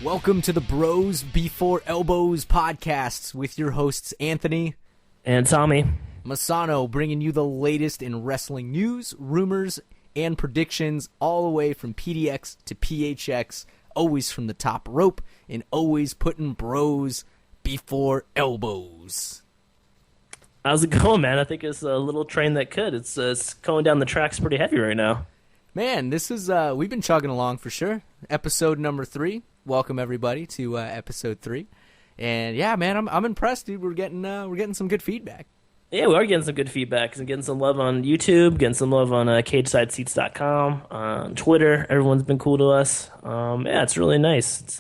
Welcome to the Bros Before Elbows podcasts with your hosts Anthony and Tommy Masano, bringing you the latest in wrestling news, rumors, and predictions, all the way from PDX to PHX, always from the top rope, and always putting bros before elbows. How's it going, man? I think it's a little train that could. It's going down the tracks pretty heavy right now. Man, this is we've been chugging along for sure. Episode number 3. Welcome everybody to episode 3. And yeah, man, I'm impressed, dude. We're getting some good feedback. Yeah, we are getting some good feedback. And getting some love on YouTube, getting some love on CagesideSeats.com, on Twitter. Everyone's been cool to us. Yeah, it's really nice. It's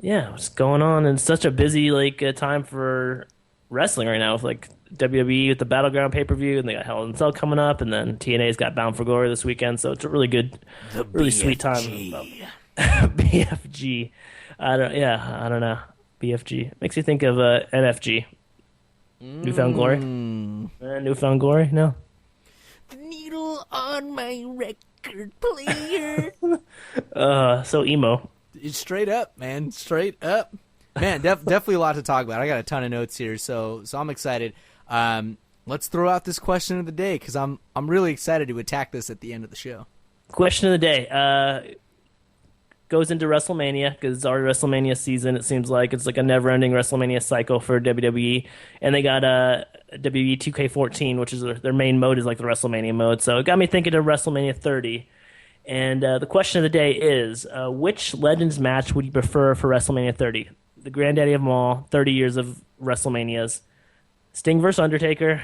what's going on? And it's such a busy time for wrestling right now with WWE with the Battleground pay-per-view, and they got Hell in a Cell coming up, and then TNA's got Bound for Glory this weekend. So it's a really good, really sweet time. BFG. I don't know. BFG makes you think of NFG. Newfound Glory. Newfound Glory. No. The needle on my record player. So emo. It's straight up, man. Straight up, man. Definitely a lot to talk about. I got a ton of notes here, so I'm excited. Let's throw out this question of the day because I'm really excited to attack this at the end of the show. Question of the day. Goes into WrestleMania because it's already WrestleMania season. It seems like it's like a never-ending WrestleMania cycle for WWE, and they got WWE 2K14, which is their main mode is like the WrestleMania mode. So it got me thinking of WrestleMania 30. And the question of the day is, which Legends match would you prefer for WrestleMania 30? The granddaddy of them all, 30 years of WrestleManias. Sting versus Undertaker,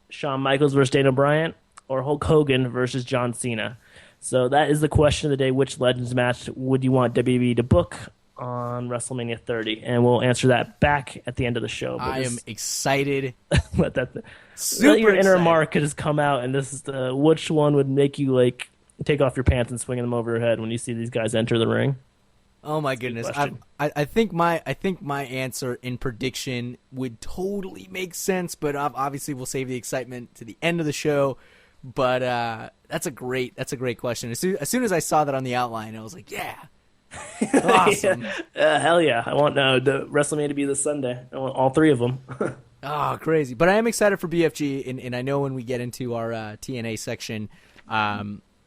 Shawn Michaels versus Daniel Bryan, or Hulk Hogan versus John Cena. So that is the question of the day. Which Legends match would you want WWE to book on WrestleMania 30? And we'll answer that back at the end of the show. I am excited. Let your inner mark has come out, and this is which one would make you take off your pants and swing them over your head when you see these guys enter the ring? Oh my goodness! I think my answer in prediction would totally make sense, but obviously we'll save the excitement to the end of the show. But that's a great question. As soon as I saw that on the outline, I was like, yeah, awesome. Hell yeah! I want the WrestleMania to be this Sunday. I want all 3 of them. Oh, crazy! But I am excited for BFG, and I know when we get into our TNA section,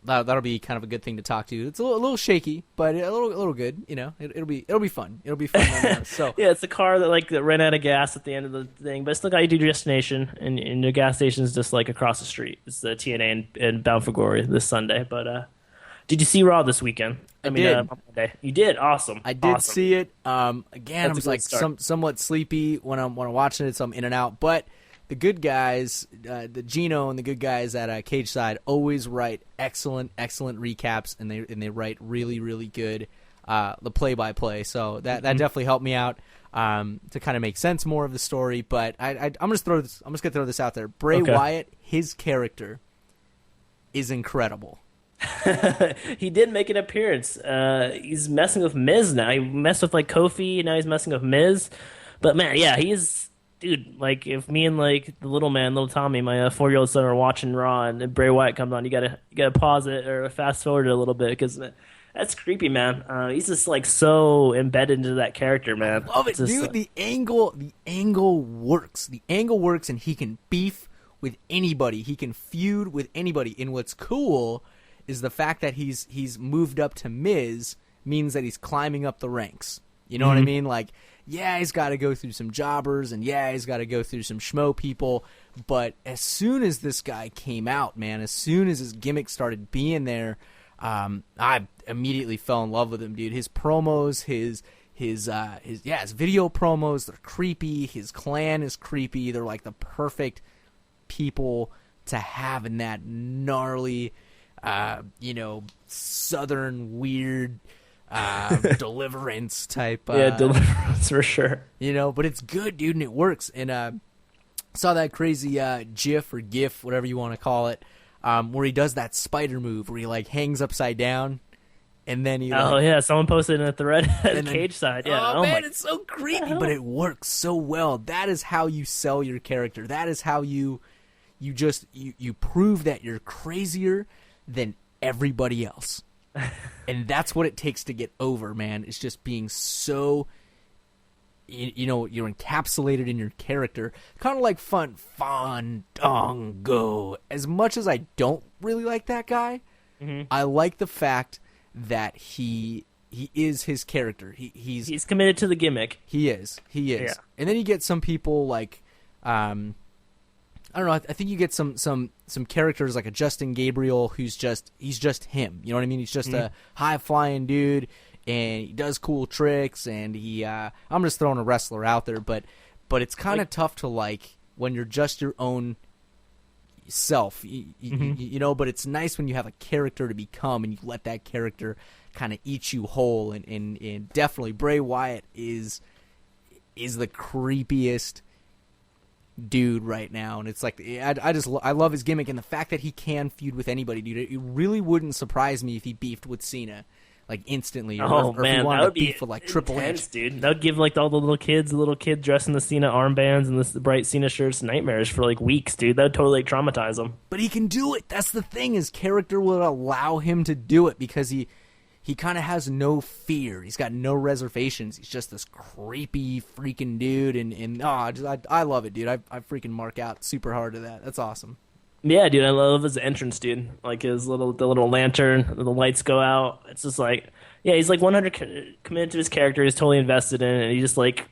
that'll be kind of a good thing to talk to. It's a little shaky, but a little good. You know, it'll be fun. It'll be fun. So yeah, it's a car that ran out of gas at the end of the thing, but it's still got you to your destination, and the gas station is just across the street. It's the TNA and Bound for Glory this Sunday. But did you see Raw this weekend? I did. On Monday. You did. Awesome. I did see it. Again, That's I was somewhat sleepy when I'm watching it, so I'm in and out, but. The good guys, the Gino and the good guys at Cage Side always write excellent recaps, and they write really, really good the play-by-play. So that definitely helped me out to kind of make sense more of the story. But I'm just gonna throw this out there. Bray Wyatt, his character is incredible. He did make an appearance. He's messing with Miz now. He messed with Kofi, and now he's messing with Miz. But man, yeah, he's. Dude, if me and the little Tommy, my 4-year-old son, are watching Raw and Bray Wyatt comes on, you gotta pause it or fast forward it a little bit because that's creepy, man. He's just so embedded into that character, man. I love it, dude. The angle works. The angle works, and he can beef with anybody. He can feud with anybody. And what's cool is the fact that he's moved up to Miz means that he's climbing up the ranks. You know what I mean? Yeah, he's got to go through some jobbers, and yeah, he's got to go through some schmo people. But as soon as this guy came out, man, as soon as his gimmick started being there, I immediately fell in love with him, dude. His promos, his video promos, they're creepy. His clan is creepy. They're the perfect people to have in that gnarly, southern weird. Deliverance type. Deliverance for sure. But it's good, dude, and it works. And saw that crazy GIF or GIF, whatever you want to call it, where he does that spider move where he hangs upside down, and then he. Someone posted in a thread at Cage Side. Yeah. Oh man, it's so creepy, but it works so well. That is how you sell your character. That is how you prove that you're crazier than everybody else. And that's what it takes to get over, man. It's just being so, you're encapsulated in your character. Kind of like Fandango. As much as I don't really like that guy, I like the fact that he is his character. He's committed to the gimmick. He is. Yeah. And then you get some people like, I don't know. I think you get some characters like a Justin Gabriel he's just him. You know what I mean? He's just a high flying dude, and he does cool tricks. And I'm just throwing a wrestler out there, but it's kind of tough to like when you're just your own self. You know. But it's nice when you have a character to become, and you let that character kind of eat you whole. And definitely Bray Wyatt is the creepiest dude right now, and it's like I love his gimmick and the fact that he can feud with anybody, dude. It really wouldn't surprise me if he beefed with Cena like instantly, or if he wanted to beef with like Triple H, dude. That would give like all the little kid dressed in the Cena armbands and the bright Cena shirts nightmares for like weeks, dude. That would totally traumatize them. But he can do it. That's the thing. His character will allow him to do it because he kind of has no fear. He's got no reservations. He's just this creepy freaking dude, and I love it, dude. I freaking mark out super hard to that. That's awesome. Yeah, dude, I love his entrance, dude. Like the little lantern, the lights go out. It's just like, yeah, he's like 100 committed to his character. He's totally invested in it, and he just like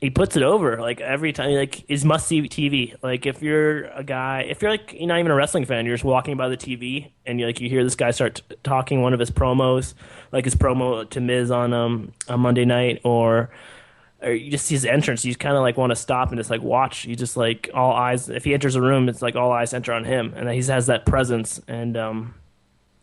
he puts it over like every time. Like is must see TV. Like if you're a guy, if you're like you're not even a wrestling fan, you're just walking by the TV and you hear this guy start talking one of his promos, like his promo to Miz on Monday night, or you just see his entrance. You kind of like want to stop and just like watch. You just like all eyes. If he enters a room, it's like all eyes enter on him, and he has that presence, and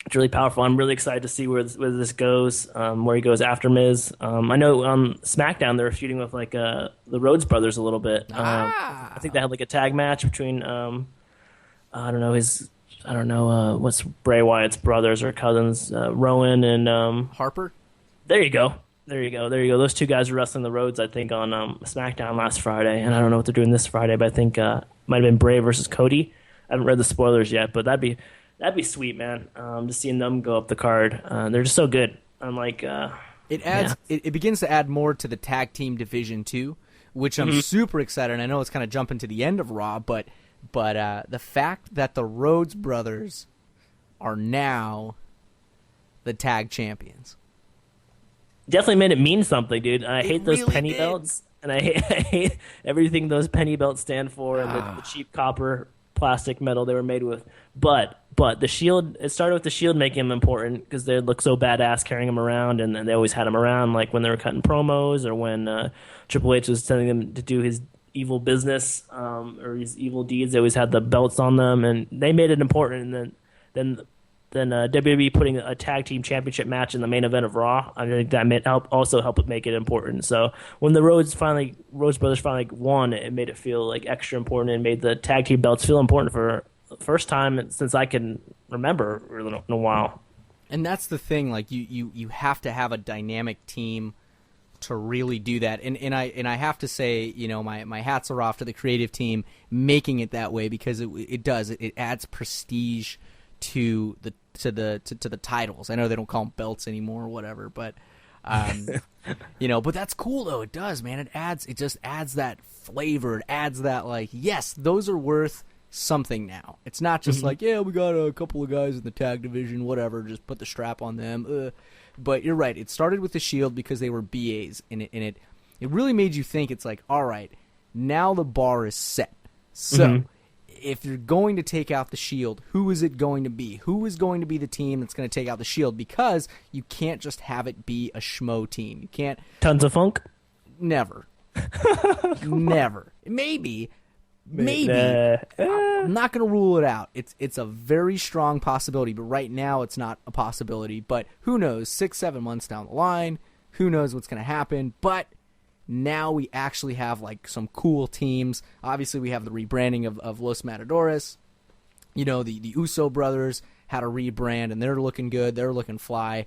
it's really powerful. I'm really excited to see where this goes, where he goes after Miz. I know on SmackDown they were feuding with like the Rhodes Brothers a little bit. I think they had like a tag match between I don't know what's Bray Wyatt's brothers or cousins, Rowan and Harper. There you go. Those two guys were wrestling the Rhodes, I think, on SmackDown last Friday, and I don't know what they're doing this Friday, but I think might have been Bray versus Cody. I haven't read the spoilers yet, but that'd be sweet, man. Just seeing them go up the card, they're just so good. I'm like, it adds, it begins to add more to the tag team division too, which I'm super excited. And I know it's kind of jumping to the end of Raw, but the fact that the Rhodes Brothers are now the tag champions. Definitely made it mean something, dude. I hate those really penny belts, and I hate everything those penny belts stand for, and the cheap copper plastic metal they were made with. But the Shield, it started with the Shield making them important because they look so badass carrying them around, and they always had them around, like when they were cutting promos or when Triple H was telling them to do his evil business or his evil deeds. They always had the belts on them, and they made it important. And then WWE putting a tag team championship match in the main event of Raw, I think that also helped make it important. So when the Rhodes Brothers finally won, it made it feel like extra important and made the tag team belts feel important for the first time since I can remember in a while. And that's the thing, like you have to have a dynamic team to really do that. And I have to say, my hats are off to the creative team making it that way, because it adds prestige to the titles. I know they don't call them belts anymore or whatever, but but that's cool though. It does, man. It just adds that flavor. It adds that, like, yes, those are worth something now. It's not just like, yeah, we got a couple of guys in the tag division, whatever, just put the strap on them. But you're right. It started with the Shield because they were BAs, and it really made you think. It's like, all right, now the bar is set. So if you're going to take out the Shield, who is it going to be? Who is going to be the team that's going to take out the Shield? Because you can't just have it be a schmo team. You can't. Tons of Funk? Never. Never. Maybe. I'm not going to rule it out. It's a very strong possibility, but right now it's not a possibility. But who knows? 6-7 months down the line, who knows what's going to happen? But now we actually have like some cool teams. Obviously, we have the rebranding of Los Matadores. The Uso brothers had a rebrand, and they're looking good. They're looking fly.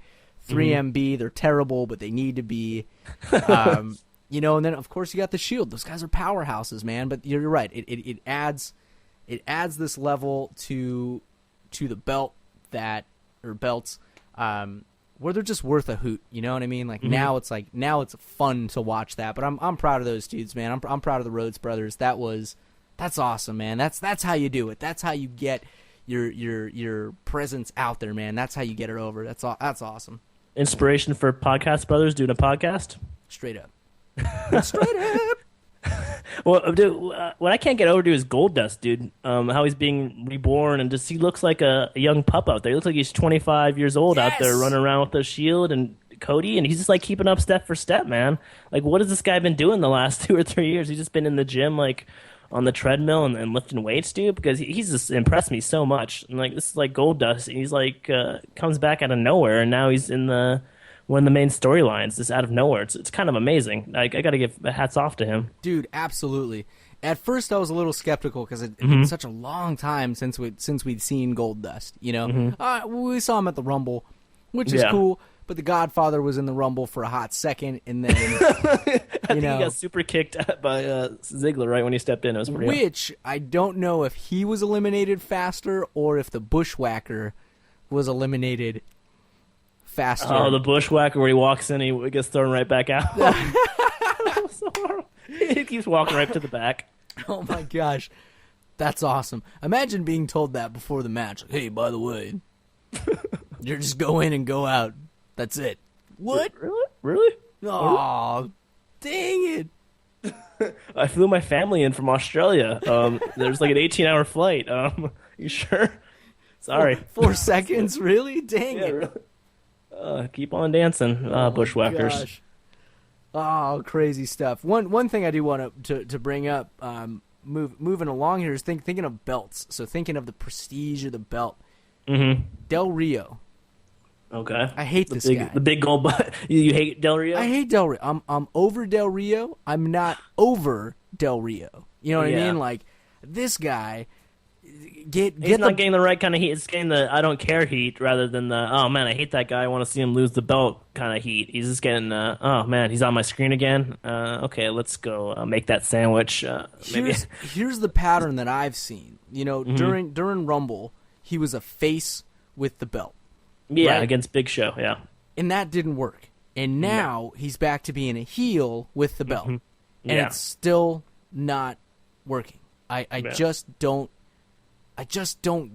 3MB, they're terrible, but they need to be. And then of course you got the Shield. Those guys are powerhouses, man. But you're right. It adds this level to the belts where they're just worth a hoot. You know what I mean? Like now it's fun to watch that. But I'm proud of those dudes, man. I'm proud of the Rhodes Brothers. That's awesome, man. That's how you do it. That's how you get your presence out there, man. That's how you get it over. That's awesome. Inspiration for podcast brothers doing a podcast? Straight up. Straight up. Well, dude, what I can't get over, dude, is Goldust, dude. How he's being reborn, and he looks like a young pup out there. He looks like he's 25 years old out there running around with the Shield and Cody, and he's just like keeping up step for step, man. Like, what has this guy been doing the last 2 or 3 years? He's just been in the gym, like on the treadmill and lifting weights, dude, because he's just impressed me so much. And like, this is like Goldust. He's like comes back out of nowhere, and now he's in one of the main storylines, just out of nowhere. It's kind of amazing. Like, I got to give hats off to him. Dude, absolutely. At first, I was a little skeptical because it'd been such a long time since we'd seen Goldust. You know, we saw him at the Rumble, which is cool. But the Godfather was in the Rumble for a hot second, and then I think he got super kicked by Ziggler right when he stepped in. It was pretty which I don't know if he was eliminated faster or if the Bushwhacker was eliminated faster. Oh, the Bushwhacker where he walks in, he gets thrown right back out. So horrible. He keeps walking right to the back. Oh my gosh, that's awesome! Imagine being told that before the match. Like, hey, by the way, you're just go in and go out. That's it. What? Really? Oh, dang it! I flew my family in from Australia. There's like an 18-hour flight. You sure? Sorry. 4 seconds, really? Dang it! Really? Keep on dancing, Bushwhackers. Gosh. Oh, crazy stuff. One thing I do want to bring up, moving along here, is thinking of belts. So thinking of the prestige of the belt. Del Rio. Okay. I hate this guy. The big gold butt. You hate Del Rio? I hate Del Rio. I'm over Del Rio. I'm not over Del Rio. You know what I mean? Like, this guy, he's not getting the right kind of heat. It's getting the I don't care heat rather than the, oh man, I hate that guy, I want to see him lose the belt kind of heat. He's just getting, oh man, he's on my screen again. Okay, let's go make that sandwich. Here's the pattern that I've seen. You know, during Rumble, he was a face with the belt. Yeah, right? Against Big Show, yeah. And that didn't work. And now he's back to being a heel with the belt. And it's still not working. I just don't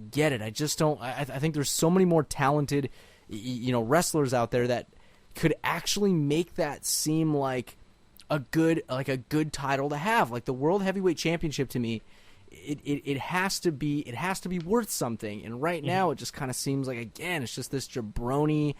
get it. I just don't. I think there's so many more talented, wrestlers out there that could actually make that seem like a good title to have. Like the World Heavyweight Championship, to me, it has to be worth something. And right now, it just kind of seems like, again, it's just this jabroni,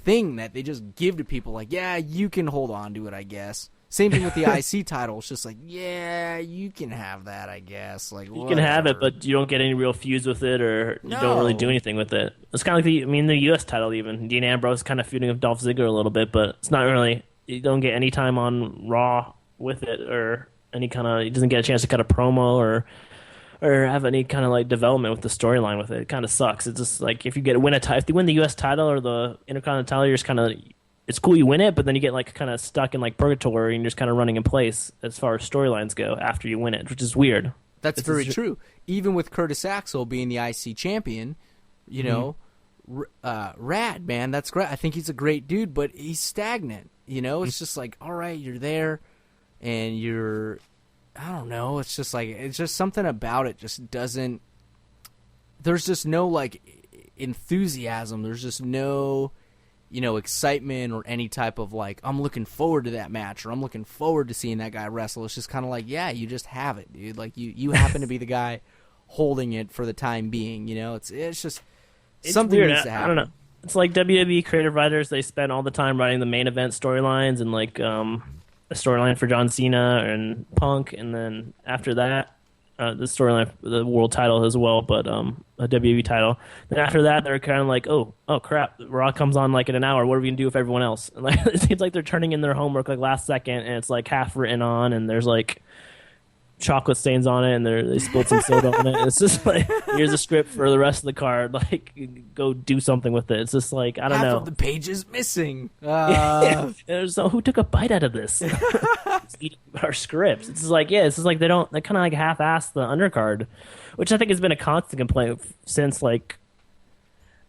thing that they just give to people. Like, yeah, you can hold on to it, I guess. Same thing with the IC title. It's just like, yeah, you can have that, I guess. Like, you can have it, but you don't get any real feuds with it, or you don't really do anything with it. It's kind of like the U.S. title even. Dean Ambrose is kind of feuding with Dolph Ziggler a little bit, but it's not really. You don't get any time on Raw with it, or any kind of. He doesn't get a chance to cut a promo or have any kind of like development with the storyline with it. It kind of sucks. It's just like if they win the U.S. title or the Intercontinental title, you're just kind of. It's cool you win it, but then you get like kind of stuck in like purgatory and you're just kind of running in place as far as storylines go after you win it, which is weird. That's very true. Even with Curtis Axel being the IC champion, rad, man. That's great. I think he's a great dude, but he's stagnant. It's just like, all right, you're there, and I don't know. It's just like it's just something about it just doesn't. There's just no like enthusiasm. There's just no. Excitement or any type of like, I'm looking forward to that match or I'm looking forward to seeing that guy wrestle. It's just kind of like, yeah, you just have it, dude. Like you happen to be the guy holding it for the time being. It's just something weird. Needs to happen. I don't know. It's like WWE creative writers. They spend all the time writing the main event storylines and like a storyline for John Cena and Punk, and then after that, the storyline for the world title as well, but a WWE title. Then after that, they're kind of like, oh crap, Raw comes on like in an hour. What are we gonna do with everyone else? And like it seems like they're turning in their homework like last second, and it's like half written on, and there's like chocolate stains on it, and they spilled some soda on it. And it's just like, here's a script for the rest of the card. Like, go do something with it. It's just like, I don't know. Half of the page is missing. Who took a bite out of this? Our scripts. It's just like, it's just like they kind of like half-ass the undercard, which I think has been a constant complaint since like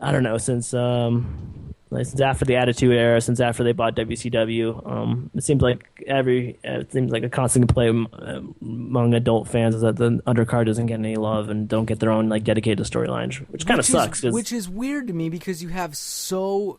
I don't know, since after the Attitude Era, since after they bought WCW, it seems like a constant complaint among adult fans is that the undercard doesn't get any love and don't get their own like dedicated storylines, which kind of sucks. Which is weird to me because you have so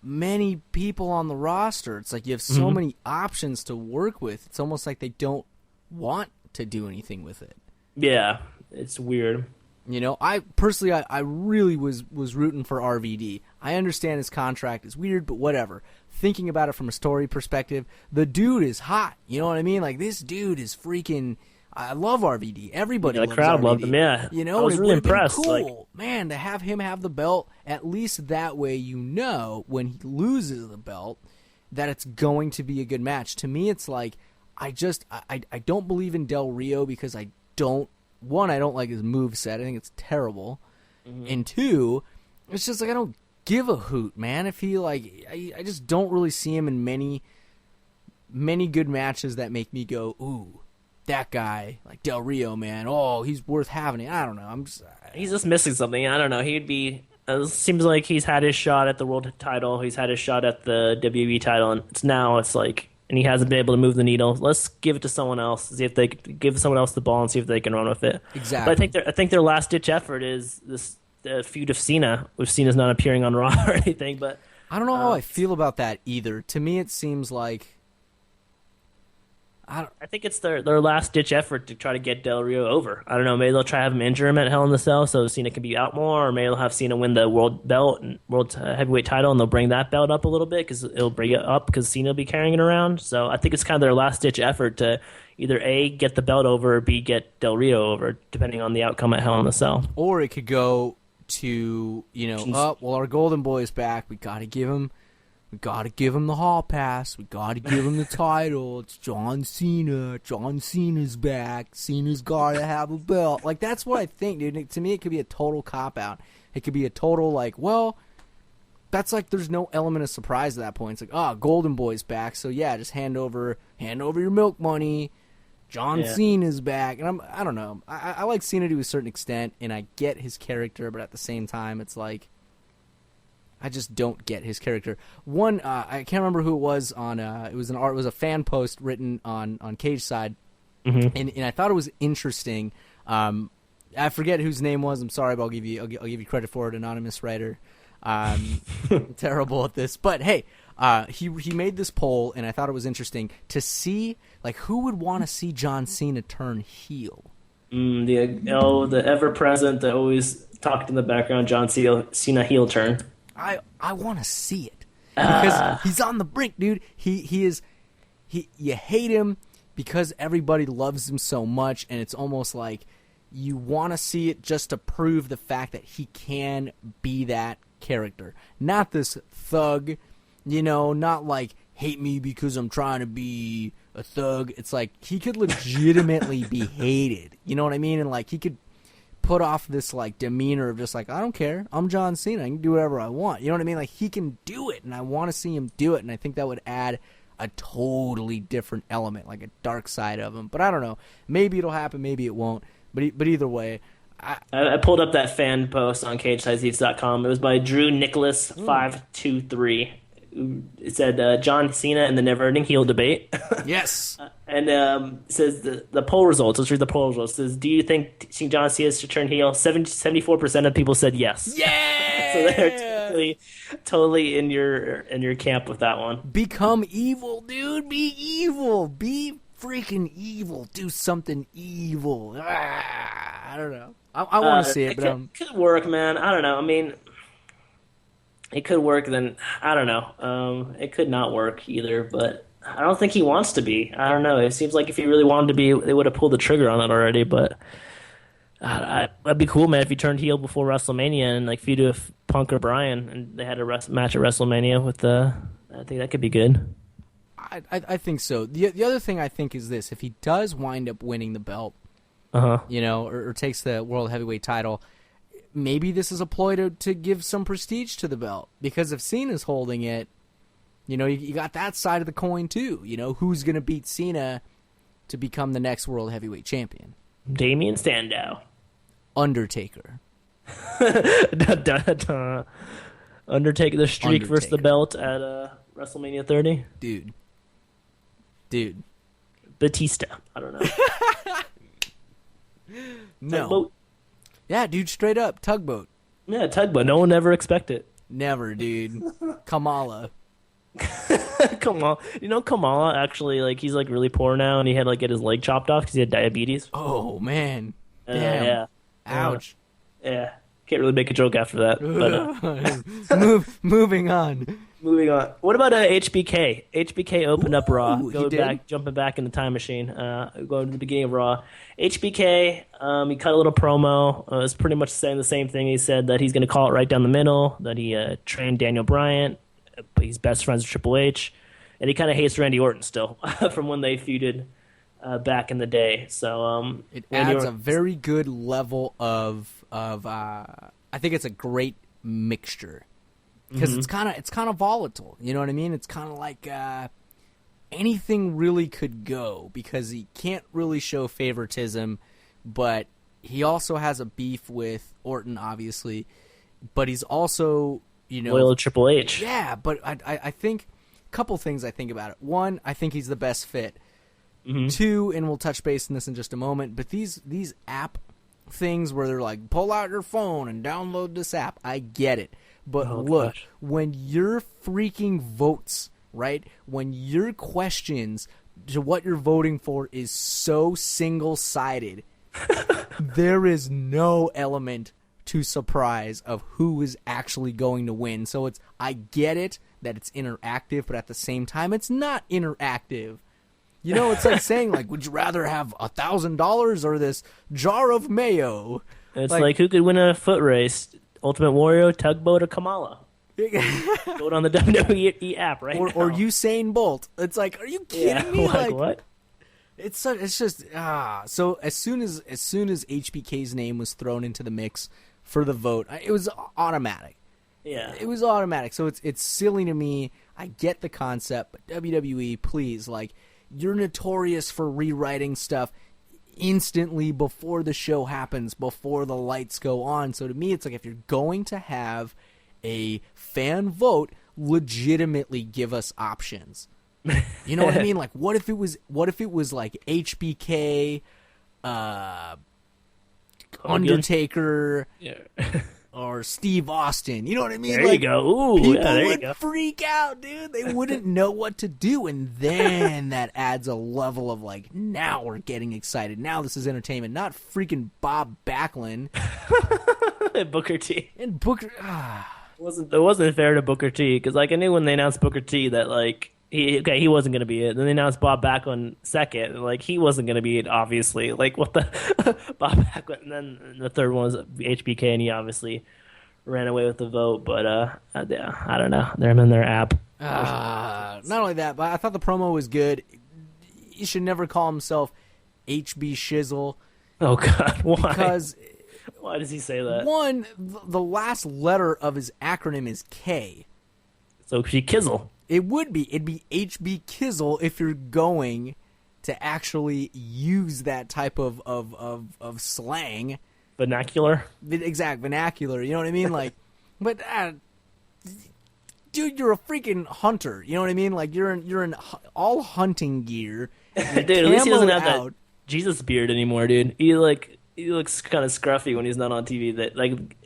many people on the roster. It's like you have so many options to work with. It's almost like they don't want to do anything with it. Yeah, it's weird. You know, I personally, I really was rooting for RVD. I understand his contract is weird, but whatever. Thinking about it from a story perspective, the dude is hot. You know what I mean? Like, this dude is freaking... I love RVD. Everybody loves the crowd RVD. loved him, yeah. You know, I was really impressed. Cool, man, to have him have the belt, at least that way you know when he loses the belt that it's going to be a good match. To me, it's like, I don't believe in Del Rio because I don't like his moveset. I think it's terrible. And two, it's just like I don't give a hoot, man. I just don't really see him in many good matches that make me go, ooh, that guy, like Del Rio, man. Oh, he's worth having. I don't know. He's just missing something. I don't know. He'd be. It seems like he's had his shot at the world title. He's had his shot at the WWE title, and it's like. And he hasn't been able to move the needle. Let's give it to someone else. See if they give someone else the ball and see if they can run with it. Exactly. But I think their last ditch effort is this feud of Cena, which Cena's not appearing on Raw or anything. But I don't know how I feel about that either. To me, it seems like I think it's their last ditch effort to try to get Del Rio over. I don't know. Maybe they'll try to have him injure him at Hell in the Cell so Cena can be out more, or maybe they'll have Cena win the world belt and world heavyweight title, and they'll bring that belt up a little bit because it'll bring it up because Cena will be carrying it around. So I think it's kind of their last ditch effort to either A, get the belt over, or B, get Del Rio over, depending on the outcome at Hell in the Cell. Or it could go to our Golden Boy's back. We got to give him the hall pass. We got to give him the title. It's John Cena. John Cena's back. Cena's got to have a belt. Like, that's what I think, dude. To me, it could be a total cop-out. It could be a total, like, well, that's like there's no element of surprise at that point. It's like, Golden Boy's back. So, yeah, just hand over your milk money. John Cena's back. And I don't know. I like Cena to a certain extent, and I get his character, but at the same time, it's like, I just don't get his character. One, I can't remember who it was on. It was a fan post written on Cage Side, and I thought it was interesting. I forget whose name was. I'm sorry, but I'll give you credit for it, anonymous writer. I'm terrible at this, but hey, he made this poll, and I thought it was interesting to see like who would want to see John Cena turn heel. The ever present, that always talked in the background, John Cena heel turn. I want to see it because he's on the brink, dude. He is you hate him because everybody loves him so much, and it's almost like you want to see it just to prove the fact that he can be that character, not this thug, not like hate me because I'm trying to be a thug. It's like he could legitimately be hated, you know what I mean? And like he could put off this like demeanor of just like, I don't care, I'm John Cena, I can do whatever I want, you know what I mean? Like he can do it, and I want to see him do it, and I think that would add a totally different element, like a dark side of him. But I don't know, maybe it'll happen, maybe it won't, but either way, I pulled up that fan post on CagesideSeats.com. It was by Drew Nicholas 523. It said John Cena and the never-ending heel debate. Yes. And it says the poll results. Let's read the poll results. It says, do you think John Cena should turn heel? 74% of people said yes. Yeah. So they're totally in your camp with that one. Become evil, dude. Be evil. Be freaking evil. Do something evil. I don't know. I want to see it, but it could work, man. I don't know. I mean, it could work. Then I don't know. It could not work either, but I don't think he wants to be. I don't know. It seems like if he really wanted to be, they would have pulled the trigger on it already. But that'd be cool, man. If he turned heel before WrestleMania and like feuded with Punk or Bryan, and they had a match at WrestleMania with I think that could be good. I think so. The other thing I think is this: if he does wind up winning the belt, or takes the World Heavyweight title, maybe this is a ploy to give some prestige to the belt. Because if Cena's holding it, you got that side of the coin too. Who's going to beat Cena to become the next World Heavyweight Champion? Damien Sandow. Undertaker. Dun, dun, dun. Undertaker the streak versus the Undertaker. belt at WrestleMania 30. Dude. Batista. I don't know. No. Tugboat. Yeah, dude, straight up tugboat. Yeah, tugboat. No one ever expect it. Never, dude. Kamala. Kamala, Kamala actually he's really poor now, and he had get his leg chopped off because he had diabetes. Oh man. Damn. Yeah. Ouch. Yeah. Can't really make a joke after that. But Moving on. moving on. What about HBK? HBK opened up Raw. He did? Jumping back in the time machine. Going to the beginning of Raw. HBK, he cut a little promo. It was pretty much saying the same thing. He said that he's going to call it right down the middle. That he trained Daniel Bryan. He's best friends with Triple H, and he kind of hates Randy Orton still from when they feuded back in the day. So It Randy adds a Orton- very good level of I think it's a great mixture because it's kind of volatile. You know what I mean? It's kind of like anything really could go because he can't really show favoritism, but he also has a beef with Orton, obviously. But he's also loyal to Triple H. yeah. But I think a couple things I think about it. One, I think he's the best fit. Two, and we'll touch base in this in just a moment, but these app things where they're like, pull out your phone and download this app, I get it. But look, gosh. when your freaking votes, right, when your questions to what you're voting for is so single-sided, there is no element to surprise of who is actually going to win. So I get it that it's interactive, but at the same time, it's not interactive. It's like saying, would you rather have $1,000 or this jar of mayo? It's like who could win a foot race? Ultimate Warrior, Tugboat, or Kamala? Vote on the WWE app right now. or Usain Bolt. It's like, are you kidding me? What? It's just So as soon as HBK's name was thrown into the mix for the vote, it was automatic. Yeah. It was automatic. So it's silly to me. I get the concept, but WWE, please, you're notorious for rewriting stuff instantly before the show happens, before the lights go on. So to me, it's like if you're going to have a fan vote, legitimately give us options. You know what I mean? What if it was like HBK, Undertaker, Yeah. or Steve Austin? You know what I mean? There you go. Ooh, people yeah, there you would go. freak out, dude. They wouldn't know what to do, and then that adds a level of now we're getting excited. Now this is entertainment, not freaking Bob Backlund Booker T. and Booker. It wasn't fair to Booker T because I knew when they announced Booker T that he wasn't gonna be it. Then they announced Bob Backlund second, and he wasn't gonna be it. Obviously, what the Bob Backlund, and then the third one was HBK, and he obviously ran away with the vote. But yeah, I don't know. They're in their app. Not only that, but I thought the promo was good. He should never call himself HB Shizzle Oh God, why? because Why does he say that? one, the last letter of his acronym is K. So she Kizzle. It'd be HB Kizzle if you're going to actually use that type of slang. Vernacular. Exact vernacular, you know what I mean? But dude, you're a freaking hunter, you know what I mean? You're in all hunting gear. Dude, at least he doesn't have camoed that Jesus beard anymore, dude. He looks kind of scruffy when he's not on TV. That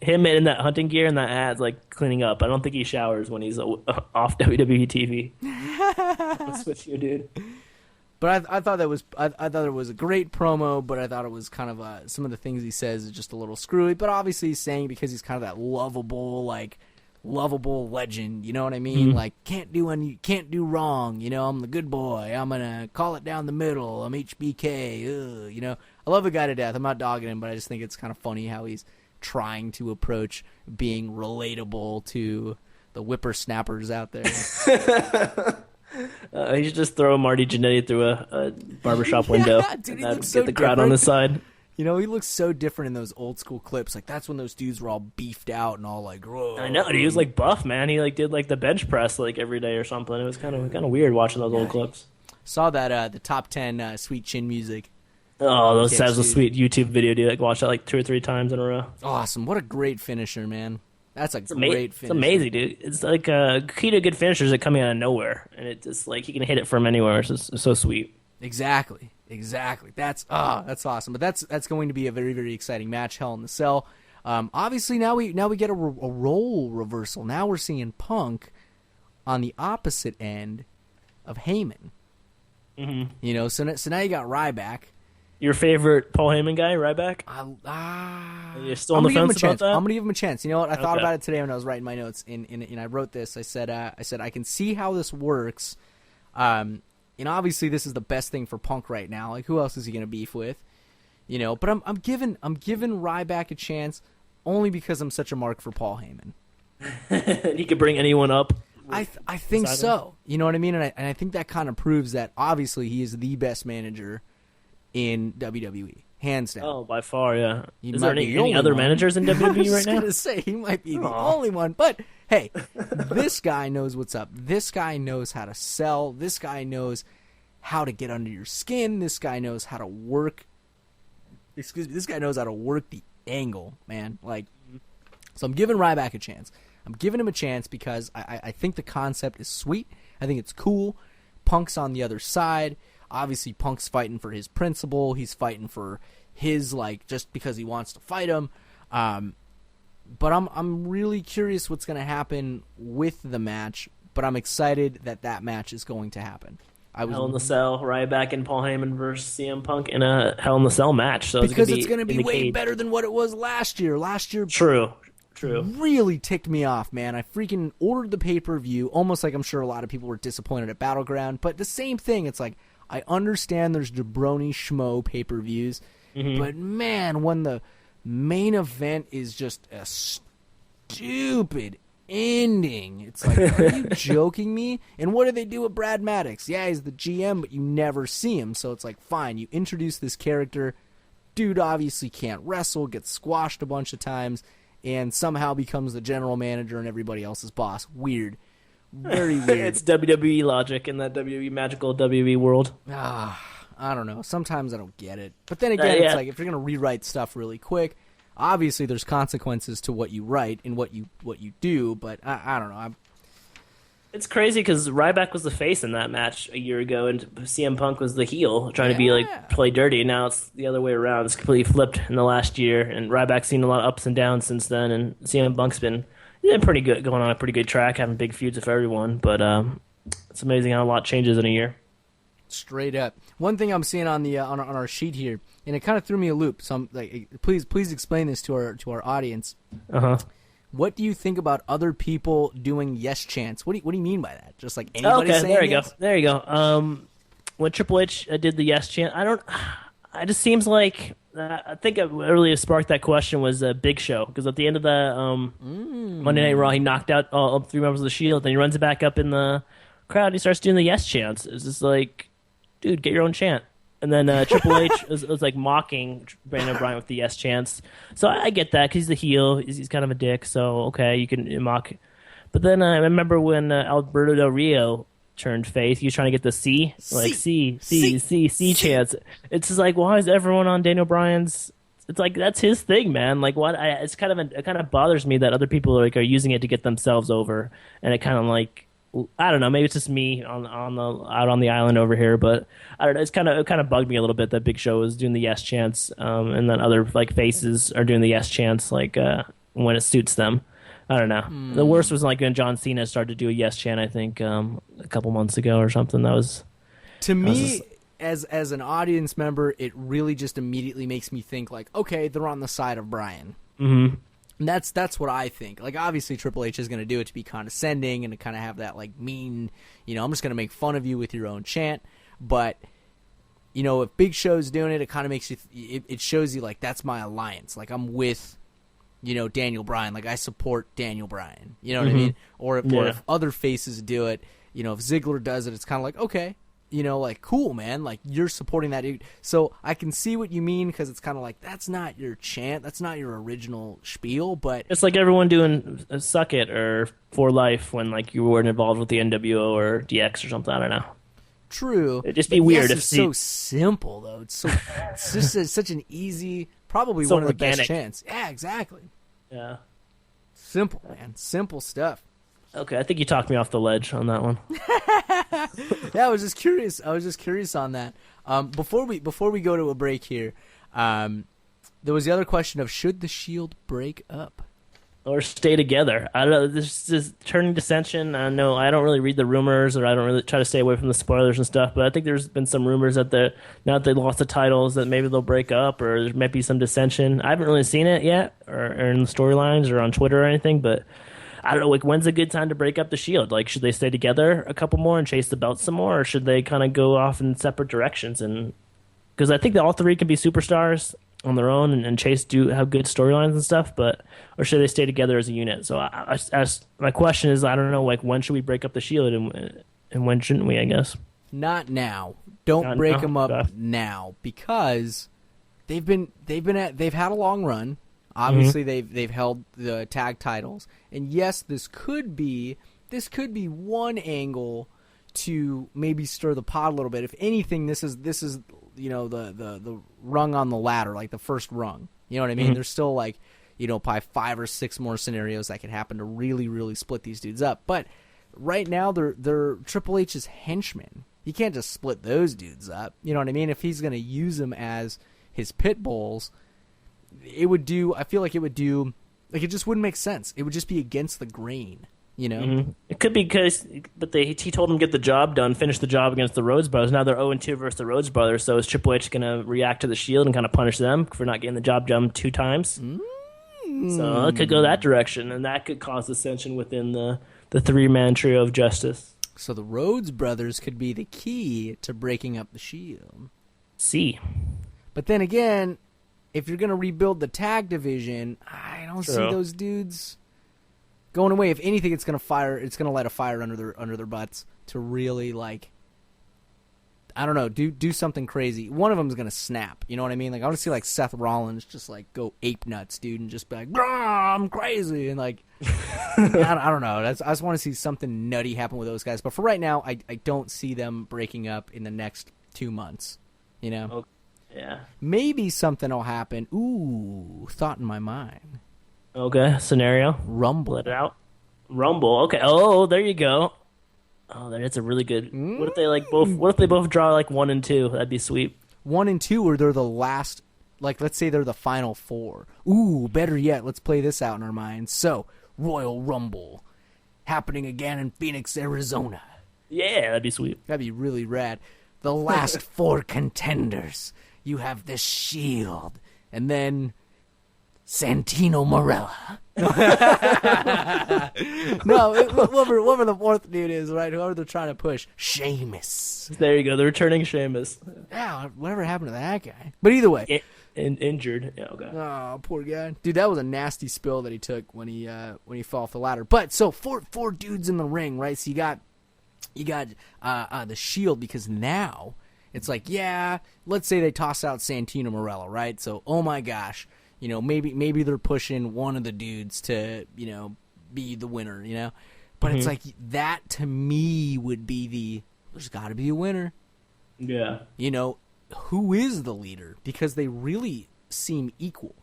him in that hunting gear and that ad's cleaning up. I don't think he showers when he's off WWE TV. That's what you, dude. But I thought I thought it was a great promo, but I thought it was kind of some of the things he says is just a little screwy. But obviously he's saying because he's kind of that lovable legend, you know what I mean? Mm-hmm. Can't do wrong, I'm the good boy. I'm gonna call it down the middle. I'm HBK. I love the guy to death. I'm not dogging him, but I just think it's kind of funny how he's trying to approach being relatable to the whippersnappers out there. He should just throw Marty Jannetty through a barbershop window. Dude, he and looks get so the crowd on different. his side. He looks so different in those old school clips. That's when those dudes were all beefed out and all whoa. I know, dude. He was buff, man. He did the bench press every day or something. It was kind of weird watching those old clips. Saw that the top 10 Sweet Chin Music Oh, that was a Dude. sweet YouTube video, dude. I watched that like 2 or 3 times in a row. Awesome. What a great finisher, man. That's a great It's finisher. amazing, dude. It's like key to good finishers that coming out of nowhere, and it just like he can hit it from anywhere. It's so sweet. Exactly. That's awesome. But that's going to be a very, very exciting match. Hell in the Cell. Obviously now we get a role reversal. Now we're seeing Punk on the opposite end of Heyman. Mm-hmm. You know, so now you got Ryback. Your favorite Paul Heyman guy, Ryback? You're still on the fence about that? I'm gonna give him a chance. You know what? I thought Okay. about it today when I was writing my notes, and I wrote this. I said I can see how this works. And obviously this is the best thing for Punk right now. Like, who else is he gonna beef with? You know, but I'm giving Ryback a chance only because I'm such a mark for Paul Heyman. He could bring anyone up. I think so. You know what I mean? And I think that kind of proves that obviously he is the best manager in WWE, hands down. Oh, by far, yeah. He Is might there be any, the only any other one. managers in I WWE was right just now? gonna say he might be the Aw. only one, but hey, this guy knows what's up. This guy knows how to sell. This guy knows how to get under your skin. This guy knows how to work. Excuse me. This guy knows how to work the angle, man. Like, so I'm giving Ryback a chance. I'm giving him a chance because I think the concept is sweet. I think it's cool. Punk's on the other side. Obviously, Punk's fighting for his principle. He's fighting for his, like, just because he wants to fight him. But I'm really curious what's going to happen with the match. But I'm excited that match is going to happen. Hell in the Cell, Ryback and Paul Heyman versus CM Punk in a Hell in the Cell match. So because it's going to be way cage. better than what it was last year. Last year, True. really ticked me off, man. I freaking ordered the pay-per-view, almost like I'm sure a lot of people were disappointed at Battleground. But the same thing, it's like, I understand there's jabroni schmo pay-per-views, but man, when the main event is just a stupid ending, it's like, are you joking me? And what do they do with Brad Maddox? Yeah, he's the GM, but you never see him, so it's like, fine, you introduce this character, dude obviously can't wrestle, gets squashed a bunch of times, and somehow becomes the general manager and everybody else's boss. Weird. Very weird. It's WWE logic in that WWE magical WWE world. I don't know. Sometimes I don't get it. But then again, Yeah. it's like, if you're going to rewrite stuff really quick, obviously there's consequences to what you write and what you do, but I don't know. It's crazy because Ryback was the face in that match a year ago, and CM Punk was the heel, trying to be like play dirty. And now it's the other way around. It's completely flipped in the last year, and Ryback's seen a lot of ups and downs since then. And CM Punk's been pretty good, going on a pretty good track, having big feuds with everyone. But it's amazing how a lot changes in a year. Straight up. One thing I'm seeing on the on our sheet here, and it kind of threw me a loop. So I'm like, please explain this to our audience. What do you think about other people doing yes chants? What do you mean by that? Just like anybody saying there you yes? go. There you go. When Triple H did the yes chant, it just seems like I think what really sparked that question was Big Show, because at the end of the Monday Night Raw, he knocked out all 3 members of the Shield, then he runs it back up in the crowd. And he starts doing the yes chants. It's just like, dude, get your own chant. And then Triple H was like mocking Brandon Bryan with the yes chants. So I get that because he's the heel. He's kind of a dick. So, okay, you can mock. But then I remember when Alberto Del Rio turned face, he was trying to get the C chants. It's just like, why is everyone on Daniel Bryan's? It's like, that's his thing, man. Like, what? It kind of bothers me that other people are using it to get themselves over. And it kind of like, I don't know. Maybe it's just me out on the island over here, but I don't know. It kind of bugged me a little bit that Big Show was doing the yes chants, and then other like faces are doing the yes chants like when it suits them. I don't know. The worst was like when John Cena started to do a yes chant. I think a couple months ago or something. That was to me as an audience member. It really just immediately makes me think like, okay, they're on the side of Bryan. Mm-hmm. And that's what I think. Like, obviously, Triple H is going to do it to be condescending and to kind of have that, like, mean, I'm just going to make fun of you with your own chant. But, if Big Show's doing it, it kind of makes you, it shows you, like, that's my alliance. Like, I'm with, Daniel Bryan. Like, I support Daniel Bryan. You know what I mean? Or if other faces do it, if Ziggler does it, it's kind of like, okay. Like, cool, man. Like, you're supporting that dude. So I can see what you mean, because it's kind of like, that's not your chant. That's not your original spiel, but... It's like everyone doing Suck It or For Life when, like, you weren't involved with the NWO or DX or something. I don't know. True. It'd just be weird if it's so simple though. It's just such an easy, probably so one of the organic. best chants. Yeah, exactly. Yeah. Simple, man. Simple stuff. Okay, I think you talked me off the ledge on that one. Yeah, I was just curious. On that. Before we go to a break here, there was the other question of should the Shield break up Or stay together. I don't know. This is turning dissension. I know I don't really read the rumors, or I don't really try to stay away from the spoilers and stuff. But I think there's been some rumors that now that they lost the titles, that maybe they'll break up, or there might be some dissension. I haven't really seen it yet, or in the storylines, or on Twitter or anything. But I don't know. Like, when's a good time to break up the Shield? Like, should they stay together a couple more and chase the belt some more, or should they kind of go off in separate directions? And because I think that all three can be superstars on their own, and Chase do have good storylines and stuff, but or should they stay together as a unit? So my question is, I don't know, like, when should we break up the Shield, and when shouldn't we? I guess not now. Don't break them up now, because they've had a long run. Obviously, they've held the tag titles, and yes, this could be one angle to maybe stir the pot a little bit. If anything, this is the rung on the ladder, like the first rung. You know what I mean? There's still probably 5 or 6 more scenarios that could happen to really, really split these dudes up. But right now, they're Triple H's henchmen. You can't just split those dudes up. You know what I mean? If he's going to use them as his pit bulls, I feel like it just wouldn't make sense. It would just be against the grain. You know, It could be he told him to get the job done, finish the job against the Rhodes Brothers. Now they're 0-2 versus the Rhodes Brothers. So is Triple H going to react to the Shield and kind of punish them for not getting the job done 2 times? So it could go that direction, and that could cause dissension within the 3-man trio of Justice. So the Rhodes Brothers could be the key to breaking up the Shield. See, but then again, if you're going to rebuild the tag division, I don't see those dudes going away. If anything, it's going to light a fire under their butts to really, I don't know, do something crazy. One of them is going to snap. You know what I mean? Like, I want to see Seth Rollins just go ape nuts, dude, and just be like, I'm crazy, and I don't know. I just want to see something nutty happen with those guys. But for right now, I don't see them breaking up in the next 2 months. You know? Okay. Yeah. Maybe something will happen. Ooh, thought in my mind. Okay, scenario. Rumble. Let it out. Rumble. Okay. Oh, there you go. Oh, that's a really good. What if they both? What if they both draw 1 and 2? That'd be sweet. 1 and 2, or they're the last. Let's say they're the final 4. Ooh, better yet, let's play this out in our minds. So, Royal Rumble, happening again in Phoenix, Arizona. Yeah, that'd be sweet. That'd be really rad. The last 4 contenders. You have the Shield, and then Santino Marella. No, whoever the 4th dude is, right? Whoever they're trying to push. Sheamus. There you go. The returning Sheamus. Yeah, whatever happened to that guy? But either way. Injured. Yeah, okay. Oh, poor guy. Dude, that was a nasty spill that he took when he fell off the ladder. But, so, four dudes in the ring, right? So you got the Shield, because now it's let's say they toss out Santino Marella, right? So, oh my gosh. Maybe they're pushing one of the dudes to, be the winner, But it's that to me would be there's got to be a winner. Yeah. Who is the leader? Because they really seem equal.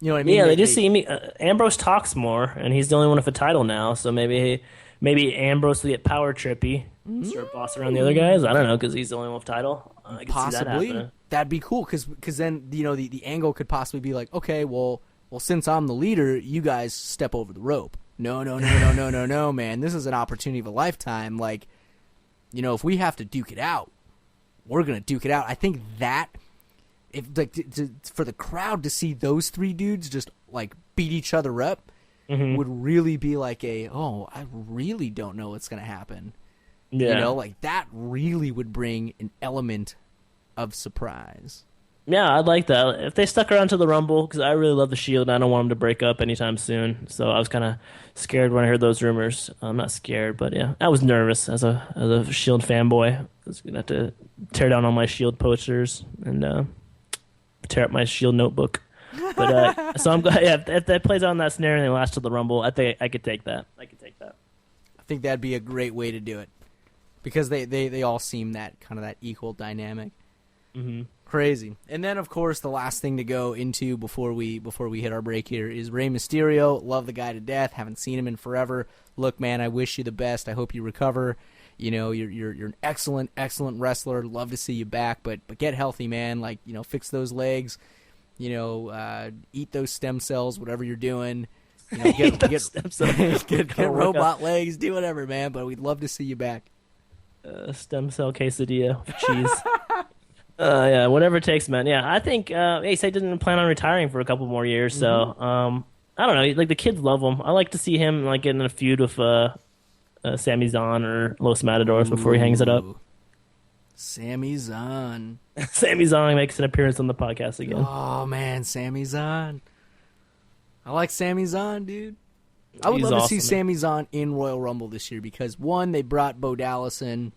You know what I mean? Yeah, they just seem. Ambrose talks more, and he's the only one with a title now. So maybe Ambrose will get power trippy, start bossing around the other guys. I don't know, because he's the only one with a title. I can possibly. see that that'd be cool, because then the angle could possibly be okay, well, since I'm the leader, you guys step over the rope. No, man. This is an opportunity of a lifetime. If we have to duke it out, we're gonna duke it out. I think that if for the crowd to see those 3 dudes just beat each other up would really be I really don't know what's gonna happen. Yeah. That really would bring an element of surprise. Yeah, I'd like that. If they stuck around to the Rumble, because I really love the Shield, and I don't want them to break up anytime soon. So I was kind of scared when I heard those rumors. I'm not scared, but yeah, I was nervous as a Shield fanboy. I was going to have to tear down all my Shield posters and tear up my Shield notebook. But so I'm glad. Yeah, if that plays out in that scenario and they last to the Rumble, I think I could take that. I think that'd be a great way to do it. because they all seem that kind of that equal dynamic. Mm-hmm. Crazy. And then, of course, the last thing to go into before we hit our break here is Rey Mysterio. Love the guy to death. Haven't seen him in forever. Look, man, I wish you the best. I hope you recover. You know, you're an excellent wrestler. Love to see you back, but get healthy, man. Like, you know, fix those legs. You know, eat those stem cells, whatever you're doing. You know, get robot legs, do whatever, man. But we'd love to see you back. Stem cell quesadilla with cheese. Yeah, whatever it takes, man. Yeah, I think Ace didn't plan on retiring for a couple more years, so I don't know. Like, the kids love him. I like to see him like getting in a feud with Sami Zayn or Los Matadors before he hangs it up. Sami Zayn. Sami Zayn makes an appearance on the podcast again. Oh man, Sami Zayn. I like Sami Zayn, dude. I would love to see Sami Zayn in Royal Rumble this year because, one, they brought Bo Dallas in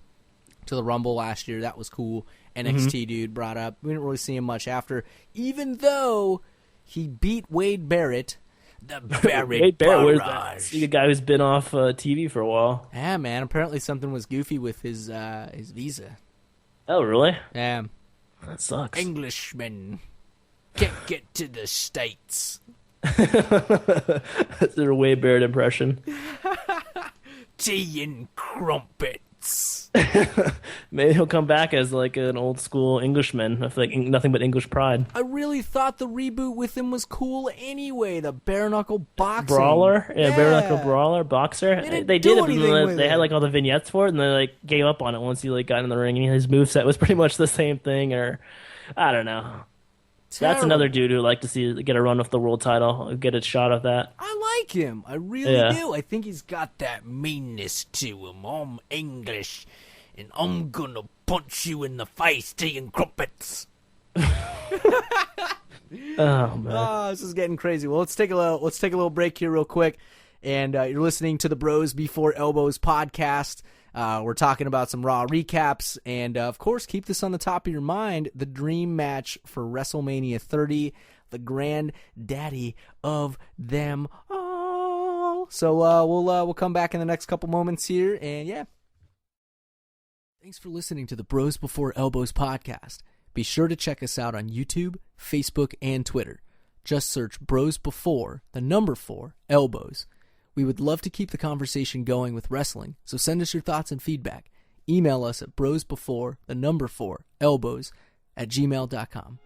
to the Rumble last year. That was cool. NXT dude brought up. We didn't really see him much after, even though he beat Wade Barrett. The Barrett Wade Barrett, Barrage. The guy who's been off TV for a while. Yeah, man. Apparently something was goofy with his visa. Oh, really? Yeah. That sucks. Englishmen can't get to the States. That's their Wade Barrett impression. Tea and crumpets. Maybe he'll come back as like an old school Englishman with like nothing but English pride. I really thought the reboot with him was cool anyway. The bare knuckle boxing brawler, yeah. Bare knuckle brawler, boxer. They did it. They had like all the vignettes for it, and they like gave up on it once he like got in the ring. And his moveset was pretty much the same thing, or I don't know. Terrible. That's another dude who'd like to see get a run with the world title, get a shot at that. I like him. I really do. I think he's got that meanness to him. I'm English, and I'm gonna punch you in the face, tea and crumpets. Oh man, this is getting crazy. Well, let's take a little break here real quick, and you're listening to the Bros Before Elbows podcast. We're talking about some Raw recaps, and of course, keep this on the top of your mind: the dream match for WrestleMania 30, the granddaddy of them all. So we'll come back in the next couple moments here, and yeah. Thanks for listening to the Bros Before Elbows podcast. Be sure to check us out on YouTube, Facebook, and Twitter. Just search Bros Before, the number 4, Elbows. We would love to keep the conversation going with wrestling, so send us your thoughts and feedback. Email us at brosbefore, the number 4, elbows, @gmail.com.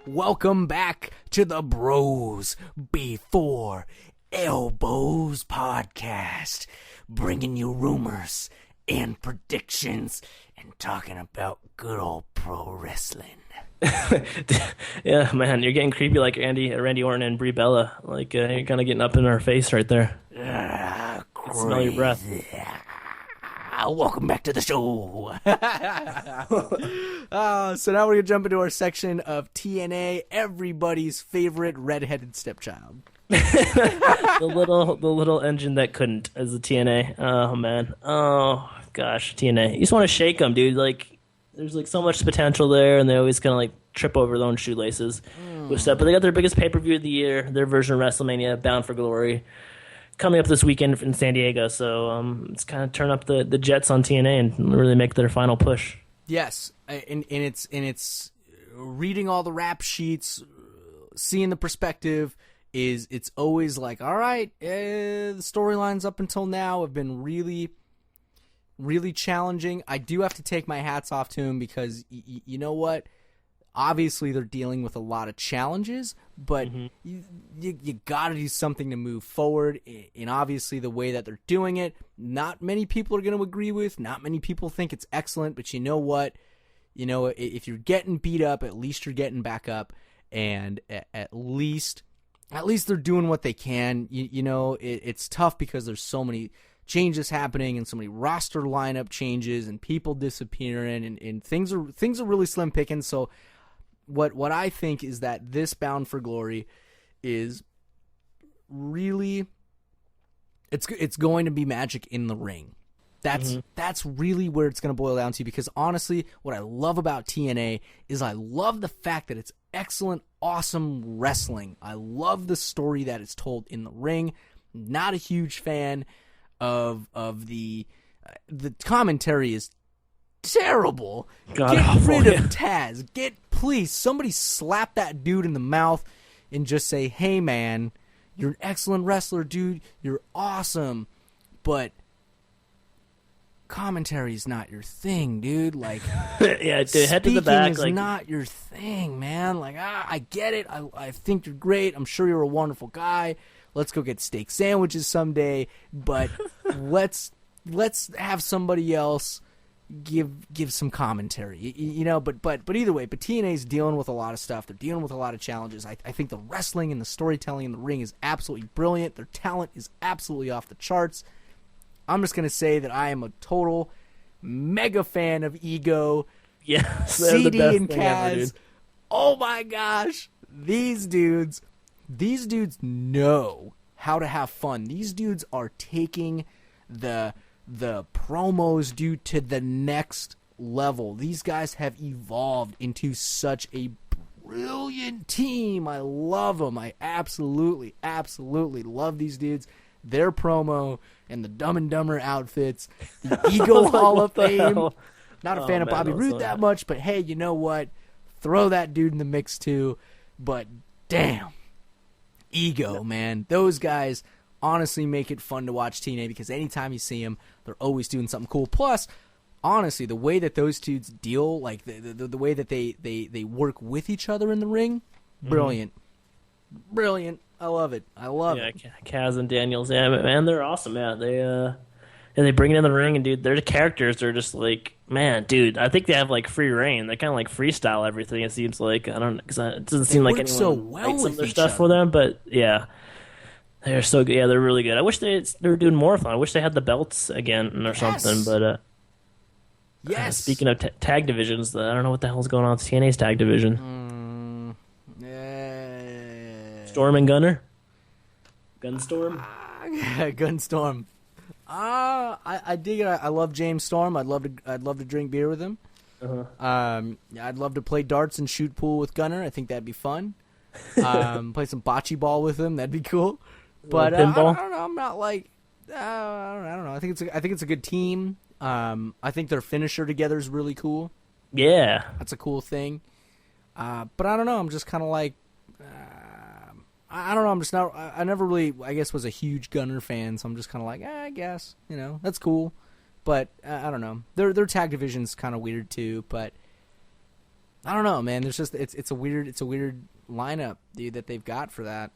Welcome back to the Bros Before Elbows podcast, bringing you rumors and predictions and talking about good old pro wrestling. Yeah, man, you're getting creepy like Randy Orton and Brie Bella. Like you're kind of getting up in our face right there. Smell your breath. Welcome back to the show. So now we're going to jump into our section of TNA, everybody's favorite redheaded stepchild. the little engine that couldn't, as the TNA. Oh, man. Oh, gosh, TNA. You just want to shake them, dude. Like, there's like so much potential there, and they always kind of like trip over their own shoelaces with stuff. But they got their biggest pay-per-view of the year, their version of WrestleMania, Bound for Glory, coming up this weekend in San Diego, so it's kind of turn up the jets on TNA and really make their final push. Yes, and it's reading all the rap sheets, seeing the perspective. It's always like, all right, the storylines up until now have been really, really challenging. I do have to take my hats off to him because you know what? Obviously, they're dealing with a lot of challenges, but you got to do something to move forward. And obviously, the way that they're doing it, not many people are going to agree with. Not many people think it's excellent. But you know what? You know, if you're getting beat up, at least you're getting back up, and at least they're doing what they can. You know, it's tough because there's so many changes happening and so many roster lineup changes and people disappearing and things are really slim pickings. So. What I think is that this Bound for Glory is really it's going to be magic in the ring. That's really where it's going to boil down to, because honestly, what I love about TNA is I love the fact that it's excellent, awesome wrestling. I love the story that is told in the ring. Not a huge fan of the commentary is terrible. Get rid of Taz. Please, somebody slap that dude in the mouth and just say, "Hey man, you're an excellent wrestler, dude. You're awesome, but commentary is not your thing, dude." Like, yeah, dude, head to the back. Speaking is not your thing, man. Like, I get it. I think you're great. I'm sure you're a wonderful guy. Let's go get steak sandwiches someday. But let's have somebody else give some commentary, you know. But either way, but TNA's dealing with a lot of stuff. They're dealing with a lot of challenges. I think the wrestling and the storytelling in the ring is absolutely brilliant. Their talent is absolutely off the charts. I'm just going to say that I am a total mega fan of Ego. Yeah, CD and Kaz. Oh my gosh. These dudes know how to have fun. These dudes are taking the promos, dude, to the next level. These guys have evolved into such a brilliant team. I love them. I absolutely love these dudes. Their promo and the Dumb and Dumber outfits, the Ego Hall of Fame. Not a fan of Bobby Roode that much, but hey, you know what? Throw that dude in the mix too. But damn, Ego, man. Those guys honestly make it fun to watch TNA, because anytime you see them, they're always doing something cool. Plus, honestly, the way that those dudes deal, like the way that they work with each other in the ring, brilliant. Brilliant. I love it. Yeah, Kaz and Daniels, yeah, man, they're awesome, man. They bring it in the ring, and dude, their characters are just like, man, dude, I think they have like free reign. They kind of like freestyle everything. It seems like, I don't know, because it doesn't seem like anyone so well writes some of their with stuff each for them, but yeah, they're so good. Yeah, they're really good. I wish they were doing more of them. I wish they had the belts again or something. But yes. Speaking of tag divisions, I don't know what the hell's going on with TNA's tag division. Storm and Gunner? Gunstorm? Gunstorm. I dig it. I love James Storm. I'd love to drink beer with him. I'd love to play darts and shoot pool with Gunner. I think that'd be fun. Play some bocce ball with him. That'd be cool. But I don't know. I'm not like I don't know. I think it's a good team. I think their finisher together is really cool. Yeah, that's a cool thing. But I don't know. I'm just kind of like. I don't know. I'm just not. I never really, I guess, was a huge Gunner fan, so I'm just kind of like, I guess, you know, that's cool. But I don't know. Their tag division's kind of weird too. But I don't know, man. There's just it's a weird lineup, dude, that they've got for that.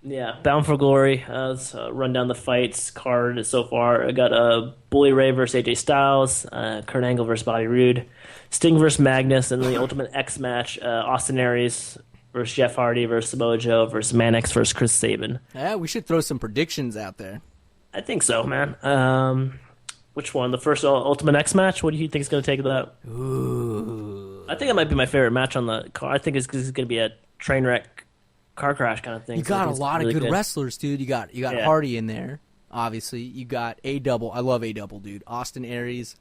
Yeah, Bound for Glory. Let's run down the fights card so far. I got Bully Ray versus AJ Styles, Kurt Angle versus Bobby Roode, Sting versus Magnus, and then the Ultimate X match: Austin Aries versus Jeff Hardy versus Samoa Joe versus Mannix versus Chris Sabin. Yeah, we should throw some predictions out there. I think so, man. Which one? The first Ultimate X match? What do you think is going to take that? Ooh. I think it might be my favorite match on the card. I think it's going to be a train wreck car crash kind of thing. You got a lot of good wrestlers, dude. You got Hardy in there, obviously. You got A-Double. I love A-Double, dude. Austin Aries.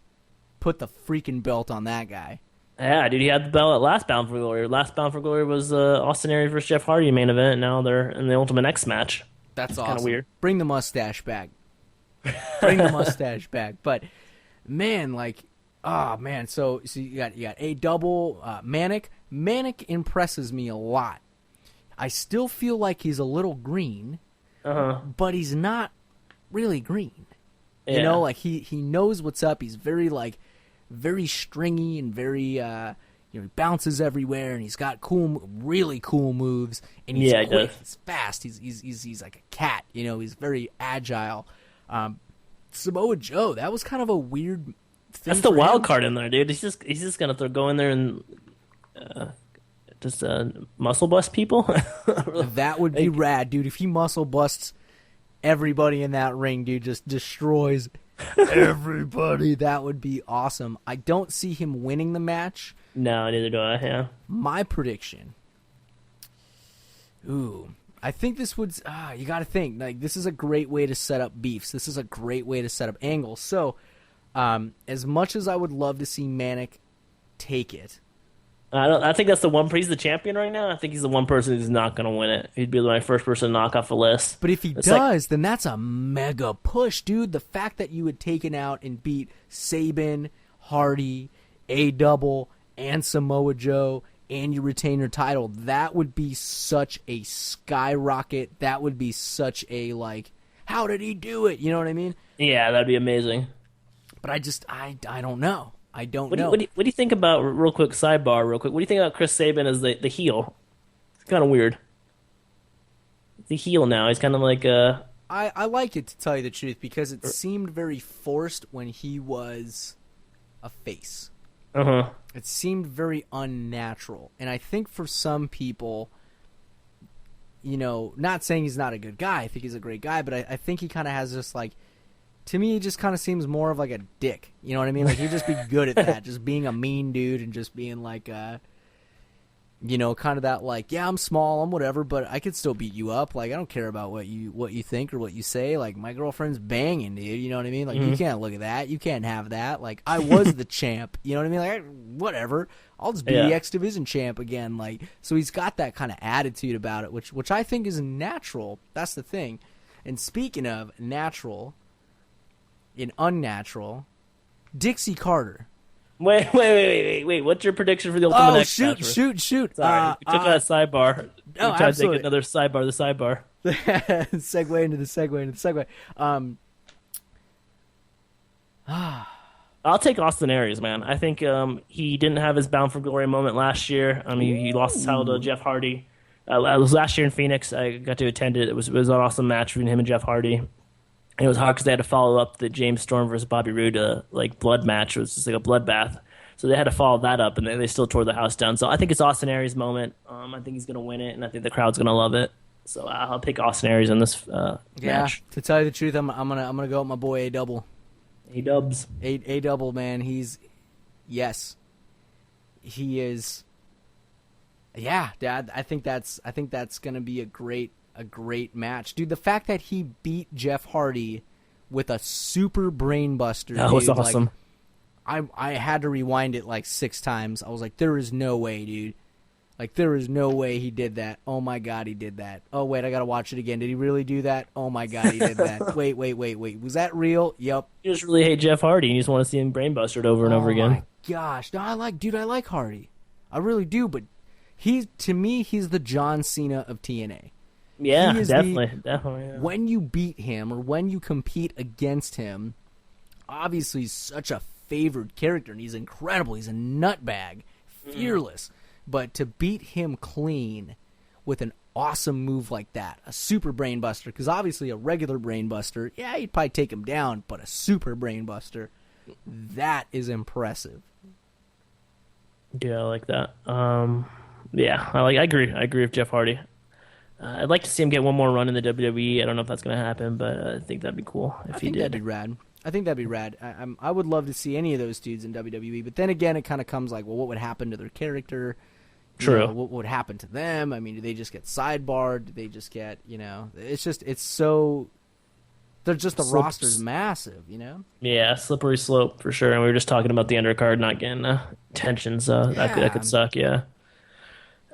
Put the freaking belt on that guy. Yeah, dude, he had the belt at last Bound for Glory. Last Bound for Glory was Austin Aries versus Jeff Hardy main event, and now they're in the Ultimate X match. That's awesome. Kind of weird. Bring the mustache back. Bring the mustache back. But, man, like, oh, man. So you got A-Double, Manic. Manic impresses me a lot. I still feel like he's a little green, but he's not really green. Yeah. You know, like he knows what's up. He's very stringy and very he bounces everywhere, and he's got really cool moves, and he's quick, he's fast, he's like a cat, you know, he's very agile. Samoa Joe, that was kind of a weird thing. That's the wild card in there, dude. He's just gonna go in there and just muscle bust people. That would be rad, dude. If he muscle busts everybody in that ring, dude, just destroys everybody, that would be awesome. I don't see him winning the match. No, neither do I. Yeah. My prediction. Ooh, I think this would. You got to think like this is a great way to set up beefs. This is a great way to set up angles. So, as much as I would love to see Manic take it, I think that's the one. He's the champion right now. I think he's the one person who's not going to win it. He'd be my first person to knock off the list. but if he does, then that's a mega push, dude. The fact that you had taken out and beat Sabin, Hardy, A Double, and Samoa Joe, and you retain your title, that would be such a skyrocket. That would be such a, like, how did he do it? You know what I mean? Yeah, that'd be amazing. But I don't know. I don't know. What do you think about, real quick, sidebar, real quick, what do you think about Chris Sabin as the heel? It's kind of weird. The heel now. He's kind of like I like it, to tell you the truth, because it seemed very forced when he was a face. Uh-huh. It seemed very unnatural. And I think for some people, you know, not saying he's not a good guy. I think he's a great guy, but I think he kind of has this, like, to me, he just kind of seems more of like a dick. You know what I mean? Like, he'd just be good at that, just being a mean dude and just being like, you know, kind of that, like, yeah, I'm small, I'm whatever, but I could still beat you up. Like, I don't care about what you think or what you say. Like, my girlfriend's banging, dude. You know what I mean? Like, you can't look at that. You can't have that. Like, I was the champ. You know what I mean? Like, whatever. I'll just be the X Division champ again. Like, so he's got that kind of attitude about it, which I think is natural. That's the thing. And speaking of natural and unnatural, Dixie Carter. Wait. What's your prediction for the Ultimate X match? Shoot. Sorry, we took that sidebar. No, We're trying to take absolutely. another sidebar, the sidebar. segue into the segue. I'll take Austin Aries, man. I think he didn't have his Bound for Glory moment last year. I mean, he lost his title to Jeff Hardy. It was last year in Phoenix. I got to attend it. It was an awesome match between him and Jeff Hardy. And it was hard because they had to follow up the James Storm versus Bobby Roode like blood match. It was just like a bloodbath. So they had to follow that up, and they still tore the house down. So I think it's Austin Aries' moment. I think he's going to win it, and I think the crowd's going to love it. So I'll pick Austin Aries in this match. To tell you the truth, I'm gonna go with my boy A Double. A-dubs. A Double, man. He is. Yeah, Dad. I think that's gonna be a great match, dude. The fact that he beat Jeff Hardy with a super brain buster, that was dude, awesome. Like, I had to rewind it like 6 times. I was like, there is no way, dude. Like, there is no way he did that. Oh my god, he did that. Oh wait, I gotta watch it again. Did he really do that? Oh my god, he did that. Wait. Was that real? Yep. You just really hate Jeff Hardy, and you just want to see him brainbustered over and over again. Oh my gosh. No, I like Hardy. I really do, but to me, he's the John Cena of TNA. Yeah, definitely. Yeah. When you beat him or when you compete against him, obviously he's such a favored character, and he's incredible. He's a nutbag, fearless. But to beat him clean with an awesome move like that, a super brain buster, because obviously a regular brain buster, yeah, you'd probably take him down, but a super brain buster, that is impressive. Yeah, I like that. Yeah, I agree. I agree with Jeff Hardy. I'd like to see him get one more run in the WWE. I don't know if that's going to happen, but I think that'd be cool if he did. That'd be rad. I think that'd be rad. I would love to see any of those dudes in WWE, but then again, it kind of comes like, well, what would happen to their character? True. You know, what would happen to them? I mean, do they just get sidebarred? Do they just get, it's so, they're just, the roster's massive, you know? Yeah, slippery slope for sure. And we were just talking about the undercard not getting attention, so that could suck, yeah.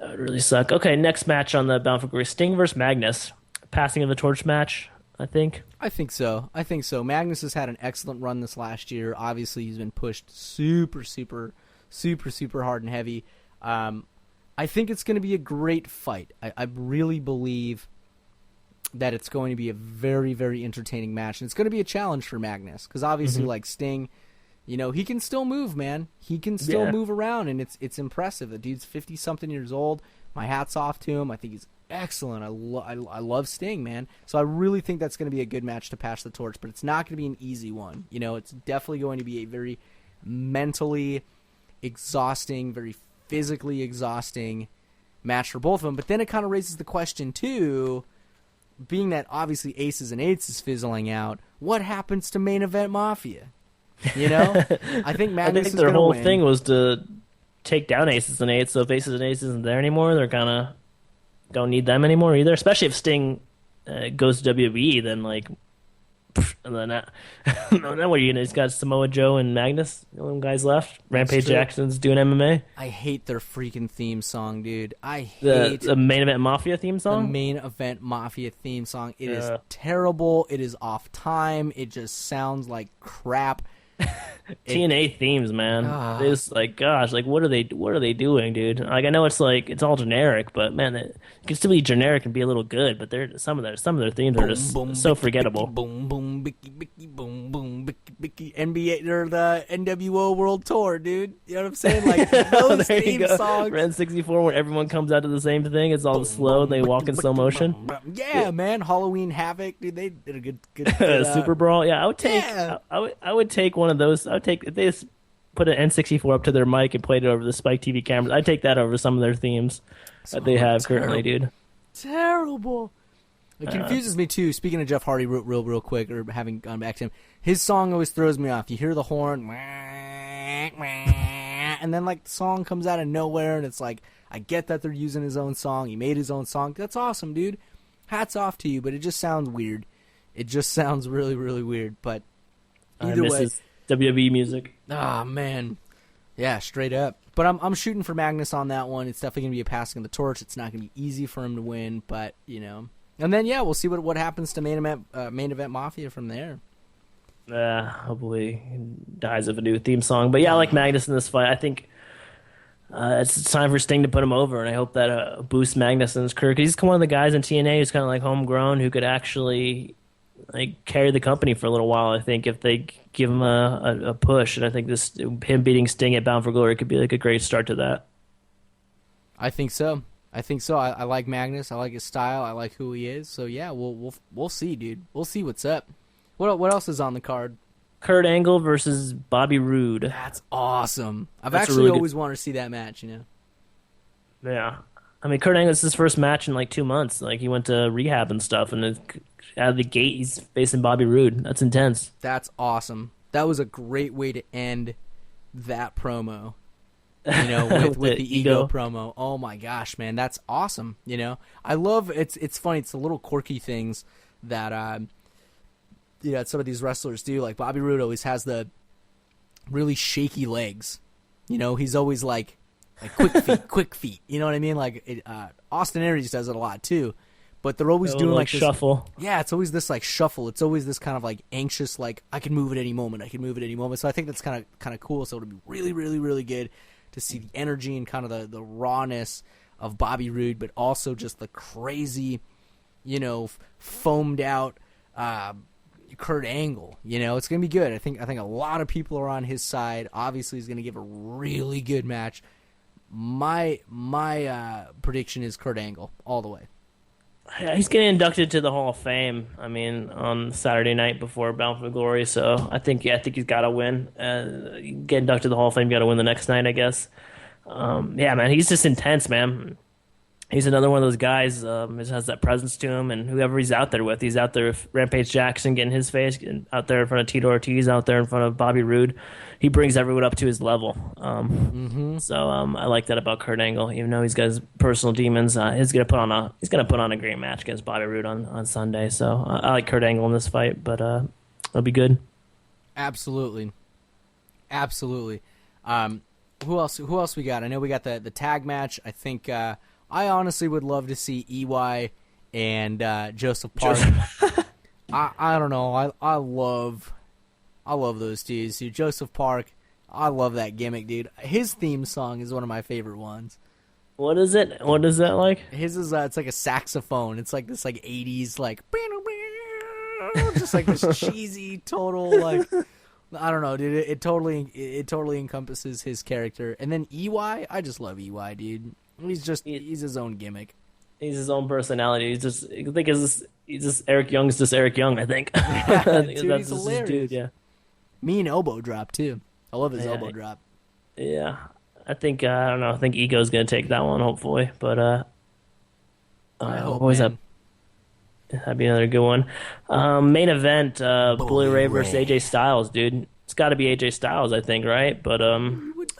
That would really suck. Okay, next match on the Bound for Glory, Sting versus Magnus. Passing of the torch match, I think. I think so. Magnus has had an excellent run this last year. Obviously, he's been pushed super, super, super, super hard and heavy. I think it's going to be a great fight. I really believe that it's going to be a very, very entertaining match. And it's going to be a challenge for Magnus. Because obviously, like Sting, he can still move, man. He can still move around, and it's impressive. The dude's 50-something years old. My hat's off to him. I think he's excellent. I love Sting, man. So I really think that's going to be a good match to pass the torch. But it's not going to be an easy one. It's definitely going to be a very mentally exhausting, very physically exhausting match for both of them. But then it kind of raises the question too, being that obviously Aces and Eights is fizzling out, what happens to Main Event Mafia? I think Magnus is their whole win. thing was to take down Aces and Eights. So if Aces and Eights isn't there anymore, they're kind of don't need them anymore either. Especially if Sting goes to WWE, then like, and then what are you gonna? He's got Samoa Joe and Magnus, the only guys left. Rampage true. Jackson's doing MMA. I hate their freaking theme song, dude. I The hate the main event Mafia theme the song. main event Mafia theme song. It is terrible. It is off time. It just sounds like crap. TNA themes, man. It's like, gosh, like what are they doing, dude? Like I know it's like it's all generic, but man, it can still be generic and be a little good. But some of their themes are just so forgettable. Boom boom bicky bicky boom boom bicky bicky NBA or the NWO World Tour, dude. You know what I'm saying? Like those There you theme go. songs. Ren 64 when everyone comes out to the same thing. It's all slow and they walk in slow motion. Yeah, man. Halloween Havoc, dude. They did a good Super Brawl. Yeah, I would take. Yeah. I would take one of those. I would take if they just put an N64 up to their mic and played it over the Spike TV cameras. I'd take that over some of their themes that they have currently, dude. Terrible. It confuses me too. Speaking of Jeff Hardy, real quick, or having gone back to him, his song always throws me off. You hear the horn, and then like the song comes out of nowhere, and it's like, I get that they're using his own song. He made his own song. That's awesome, dude. Hats off to you, but it just sounds weird. It just sounds really, really weird. But either way, WWE music. ah, man, yeah, straight up. But I'm shooting for Magnus on that one. It's definitely gonna be a passing of the torch. It's not gonna be easy for him to win, but you know. And then yeah, we'll see what happens to main event Mafia from there. Hopefully he dies of a new theme song. But yeah, I like Magnus in this fight. I think it's time for Sting to put him over, and I hope that boosts Magnus in his career. Because he's one of the guys in TNA who's kind of like homegrown, who could actually like carry the company for a little while. I think if they give him a push, and I think him beating Sting at Bound for Glory could be like a great start to that. I think so. I like Magnus. I like his style. I like who he is. So yeah, we'll see, dude. We'll see what's up. What else is on the card? Kurt Angle versus Bobby Roode. That's awesome. I've That's actually really always wanted to see that match. You know. Yeah. I mean, Kurt Angle, it's his first match in like 2 months. Like he went to rehab and stuff, and out of the gate, he's facing Bobby Roode. That's intense. That's awesome. That was a great way to end that promo. You know, with the ego promo. Oh my gosh, man, that's awesome. You know, I love it's funny. It's the little quirky things that some of these wrestlers do. Like Bobby Roode always has the really shaky legs. You know, he's always like quick feet. You know what I mean? Like Austin Aries does it a lot too. But they're always doing like this shuffle. Yeah, it's always this like shuffle. It's always this kind of like anxious, like I can move at any moment. So I think that's kind of cool. So it'll be really, really, really good to see the energy and kind of the rawness of Bobby Roode, but also just the crazy, you know, foamed out Kurt Angle. You know, it's gonna be good. I think a lot of people are on his side. Obviously, he's gonna give a really good match. My prediction is Kurt Angle all the way. Yeah, he's getting inducted to the Hall of Fame. I mean, on Saturday night before Bound for Glory. So I think he's got to win. Get inducted to the Hall of Fame. Got to win the next night, I guess. Yeah, man, he's just intense, man. He's another one of those guys. Just has that presence to him, and whoever he's out there with, he's out there with Rampage Jackson getting his face, getting out there in front of Tito Ortiz, out there in front of Bobby Roode. He brings everyone up to his level. So I like that about Kurt Angle. Even though he's got his personal demons, he's gonna put on a great match against Bobby Roode on Sunday. So I like Kurt Angle in this fight, but it'll be good. Absolutely. Who else we got? I know we got the tag match. I think I honestly would love to see EY and Joseph Park. I don't know. I love those dudes, dude. Joseph Park, I love that gimmick, dude. His theme song is one of my favorite ones. What is it? What is that like? His is it's like a saxophone. It's like this like 80s like just like this cheesy total like I don't know, dude. It totally encompasses his character. And then EY, I just love EY, dude. He's his own gimmick. He's his own personality. He's just Eric Young's just Eric Young, I think. Yeah, I dude, think that's he's just hilarious. his dude, yeah. Mean elbow drop too. I love his elbow drop. Yeah. I think I don't know. I think Ego's gonna take that one, hopefully. But I hope, always man. that'd be another good one. Main event, Bully Ray versus AJ Styles, dude. It's got to be AJ Styles, I think, right? But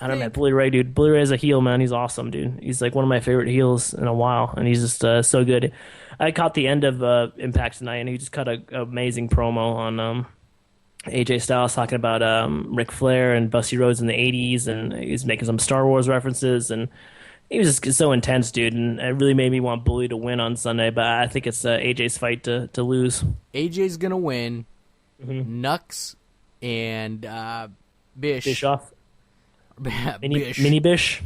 I don't know, man. Bully Ray, dude. Bully Ray is a heel, man. He's awesome, dude. He's like one of my favorite heels in a while, and he's just so good. I caught the end of Impact tonight, and he just cut an amazing promo on AJ Styles talking about Ric Flair and Busty Rhodes in the 80s, and he's making some Star Wars references, and he was just so intense, dude, and it really made me want Bully to win on Sunday, but I think it's AJ's fight to lose. AJ's going to win. Nux and Bischoff. Bish. Mini Bish.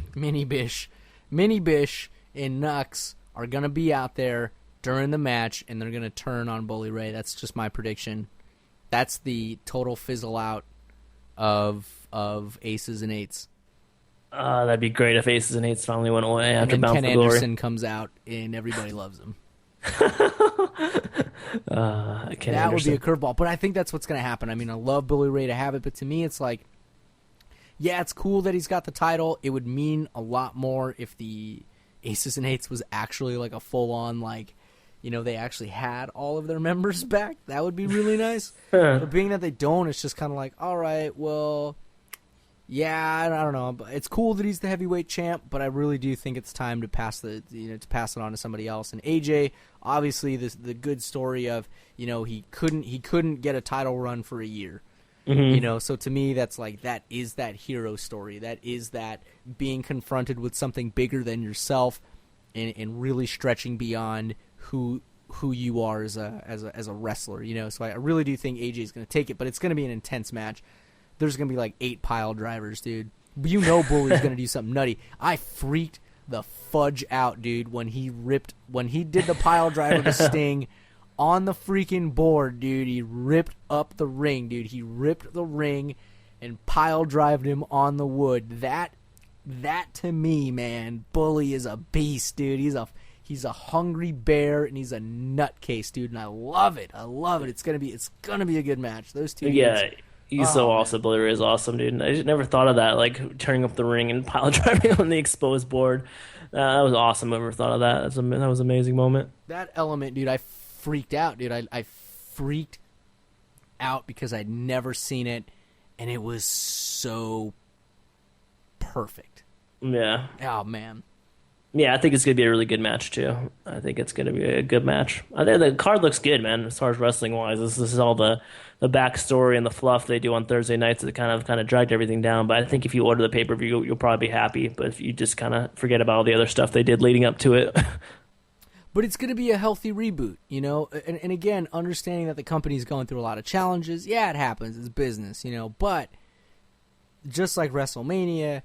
Mini Bish and Nux are going to be out there during the match, and they're going to turn on Bully Ray. That's just my prediction. That's the total fizzle out of Aces and Eights. That'd be great if Aces and Eights finally went away after Bound for Ken Glory. Anderson comes out, and everybody loves him. That would be a curveball, but I think that's what's going to happen. I mean, I love Bully Ray to have it, but to me it's like, yeah, it's cool that he's got the title. It would mean a lot more if the Aces and Eights was actually like a full-on, like, you know, they actually had all of their members back. That would be really nice. But being that they don't, it's just kind of like, all right, well, yeah, I don't know. But it's cool that he's the heavyweight champ, but I really do think it's time to pass to pass it on to somebody else. And AJ, obviously, the good story of, you know, he couldn't get a title run for a year. You know, so to me, that's like, that is that hero story. That is that being confronted with something bigger than yourself, and really stretching beyond who you are as a wrestler. You know, so I really do think AJ is going to take it, but it's going to be an intense match. There's going to be like 8 pile drivers, dude. You know, Bully's going to do something nutty. I freaked the fudge out, dude, when he did the pile driver to Sting on the freaking board, dude. He ripped up the ring, dude. He ripped the ring and pile drived him on the wood. That to me, man, Bully is a beast, dude. He's a hungry bear, and he's a nutcase, dude. And I love it. It's gonna be a good match. Those two. Yeah. Dudes. He's so awesome. Bully Ray is awesome, dude. I just never thought of that, like turning up the ring and pile driving on the exposed board. That was awesome. I never thought of that. That was an amazing moment. That element, dude, I freaked out, dude. I freaked out because I'd never seen it, and it was so perfect. Yeah. Oh, man. Yeah, I think it's going to be a really good match, too. I think it's going to be a good match. I think the card looks good, man, as far as wrestling-wise. This is all the backstory and the fluff they do on Thursday nights that kind of dragged everything down. But I think if you order the pay-per-view, you'll probably be happy. But if you just kind of forget about all the other stuff they did leading up to it. But it's going to be a healthy reboot, you know? And again, understanding that the company's going through a lot of challenges. Yeah, it happens. It's business, you know? But just like WrestleMania,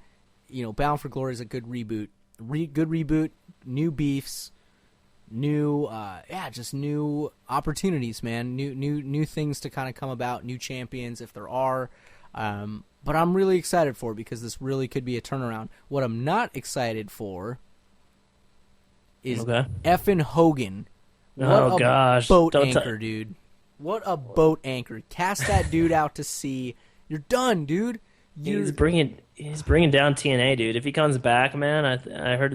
you know, Bound for Glory is a good reboot. Good reboot, new beefs, just new opportunities, man. New things to kind of come about, new champions if there are. But I'm really excited for it because this really could be a turnaround. What I'm not excited for is effing Hogan. What gosh. Boat anchor, dude. What a boat anchor. Cast that dude out to sea. You're done, dude. He's bringing down TNA, dude. If he comes back, man, I heard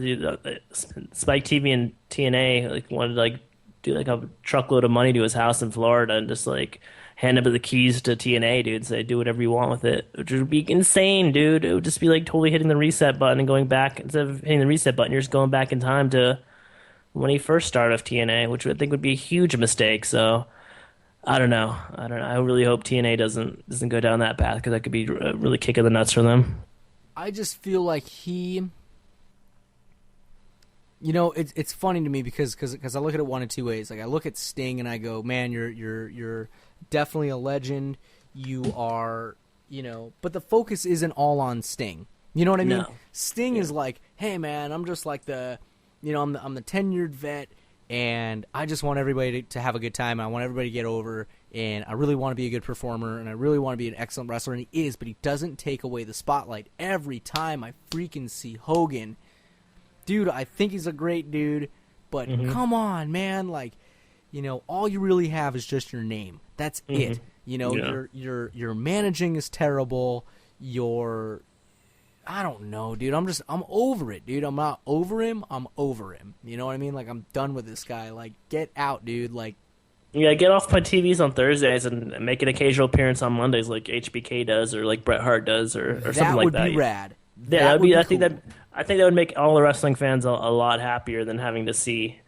Spike TV and TNA like wanted to like do like a truckload of money to his house in Florida and just like hand him the keys to TNA, dude. And say do whatever you want with it, which would be insane, dude. It would just be like totally hitting the reset button and going back instead of hitting the reset button. You're just going back in time to when he first started with TNA, which I think would be a huge mistake. So. I don't know. I really hope TNA doesn't go down that path because that could be really kicking the nuts for them. I just feel like you know, it's funny to me because I look at it one of two ways. Like I look at Sting and I go, man, you're definitely a legend. You are, you know, but the focus isn't all on Sting. You know what I mean? No. Sting is like, hey man, I'm just like I'm the tenured vet. And I just want everybody to have a good time, and I want everybody to get over, and I really want to be a good performer, and I really want to be an excellent wrestler, and he is, but he doesn't take away the spotlight. Every time I freaking see Hogan, dude, I think he's a great dude, but come on, man, like, you know, all you really have is just your name. That's it. You know, your managing is terrible, I don't know, dude. I'm over it, dude. I'm not over him. I'm over him. You know what I mean? Like, I'm done with this guy. Like, get out, dude. Like, yeah, get off my TVs on Thursdays and make an occasional appearance on Mondays like HBK does or like Bret Hart does or something like that. That would be rad. Yeah, that would be. I think that would make all the wrestling fans a lot happier than having to see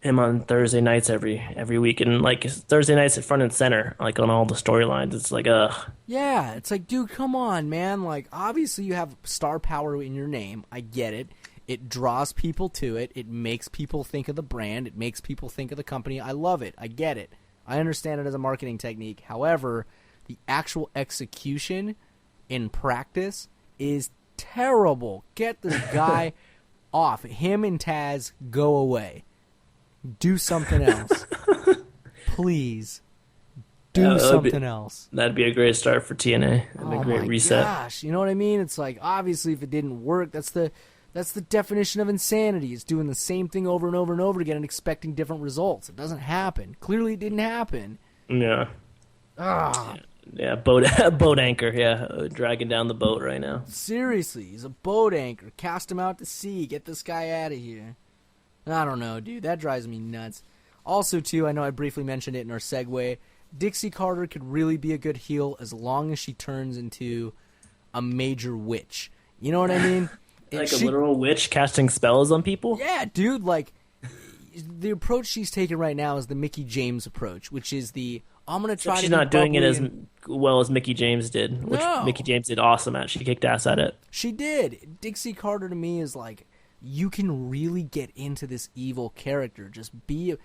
him on Thursday nights every week, and like Thursday nights at front and center, like on all the storylines. It's like, ugh. Yeah, it's like, dude, come on, man. Like, obviously you have star power in your name. I get it. It draws people to it. It makes people think of the brand. It makes people think of the company. I love it. I get it. I understand it as a marketing technique. However, the actual execution in practice is terrible. Get this guy off. Him and Taz, go away. Do something else. Please. Do something else. That'd be a great start for TNA. That'd be a great reset. Gosh, you know what I mean? It's like, obviously, if it didn't work, that's the definition of insanity. It's doing the same thing over and over and over again and expecting different results. It doesn't happen. Clearly, it didn't happen. Yeah. Yeah, boat anchor. Yeah, dragging down the boat right now. Seriously, he's a boat anchor. Cast him out to sea. Get this guy out of here. I don't know, dude. That drives me nuts. Also, too, I know I briefly mentioned it in our segue. Dixie Carter could really be a good heel as long as she turns into a major witch. You know what I mean? Like a literal witch casting spells on people? Yeah, dude. Like, the approach she's taking right now is the Mickie James approach, which is I'm going to try to She's not doing it as well as Mickie James did, which Mickie James did awesome at. She kicked ass at it. She did. Dixie Carter to me is like, you can really get into this evil character. Just be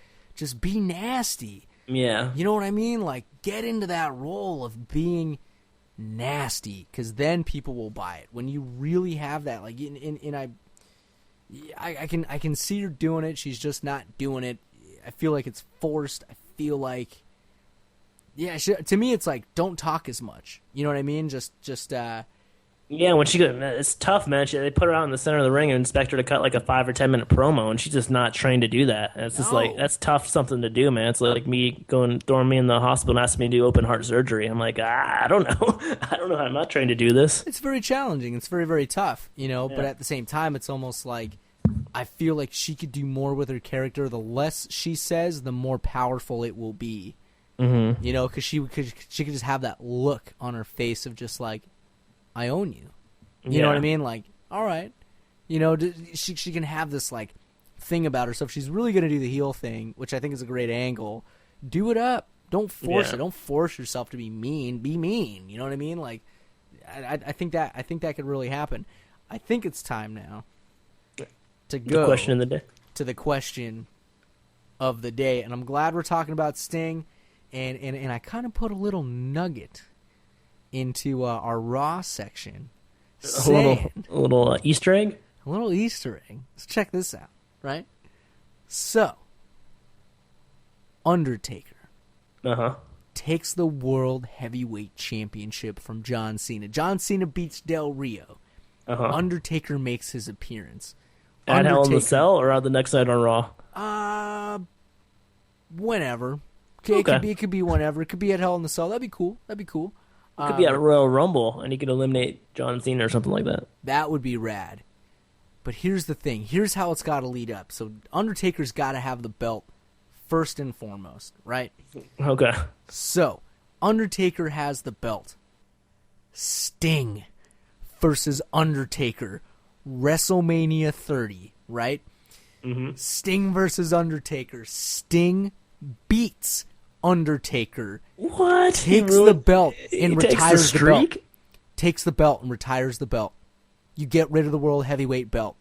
nasty. Yeah. You know what I mean? Like, get into that role of being nasty, because then people will buy it. When you really have that, like, I can see her doing it. She's just not doing it. I feel like it's forced. I feel like, yeah. To me, it's like, don't talk as much. You know what I mean? Yeah, when she goes, it's tough, man. They put her out in the center of the ring and expect her to cut like a 5 or 10 minute promo, and she's just not trained to do that. And it's just like, that's tough something to do, man. It's like me throwing me in the hospital and asking me to do open heart surgery. I'm like, I don't know. I don't know. I'm not trained to do this. It's very challenging. It's very, very tough, you know, But at the same time, it's almost like, I feel like she could do more with her character. The less she says, the more powerful it will be. Mm-hmm. You know, because she could just have that look on her face of just like, I own you. You know what I mean? Like, all right. You know, she can have this, like, thing about her. So if she's really going to do the heel thing, which I think is a great angle, do it up. Don't force it. Don't force yourself to be mean. Be mean. You know what I mean? Like, I think that could really happen. I think it's time now to go the question of the day. To the question of the day. And I'm glad we're talking about Sting. And I kind of put a little nugget into our Raw section. A little Easter egg? A little Easter egg. Let's check this out, right? So, Undertaker takes the World Heavyweight Championship from John Cena. John Cena beats Del Rio. Undertaker makes his appearance. At Hell in the Cell or on the next night on Raw? Whenever. It could be whenever. It could be at Hell in the Cell. That'd be cool. It could be at a Royal Rumble, and he could eliminate John Cena or something like that. That would be rad. But here's the thing. Here's how it's got to lead up. So Undertaker's got to have the belt first and foremost, right? Okay. So Undertaker has the belt. Sting versus Undertaker. WrestleMania 30, right? Mm-hmm. Sting versus Undertaker. Sting beats Undertaker. What? Takes the belt and retires the belt. Takes the belt and retires the belt. You get rid of the World Heavyweight belt.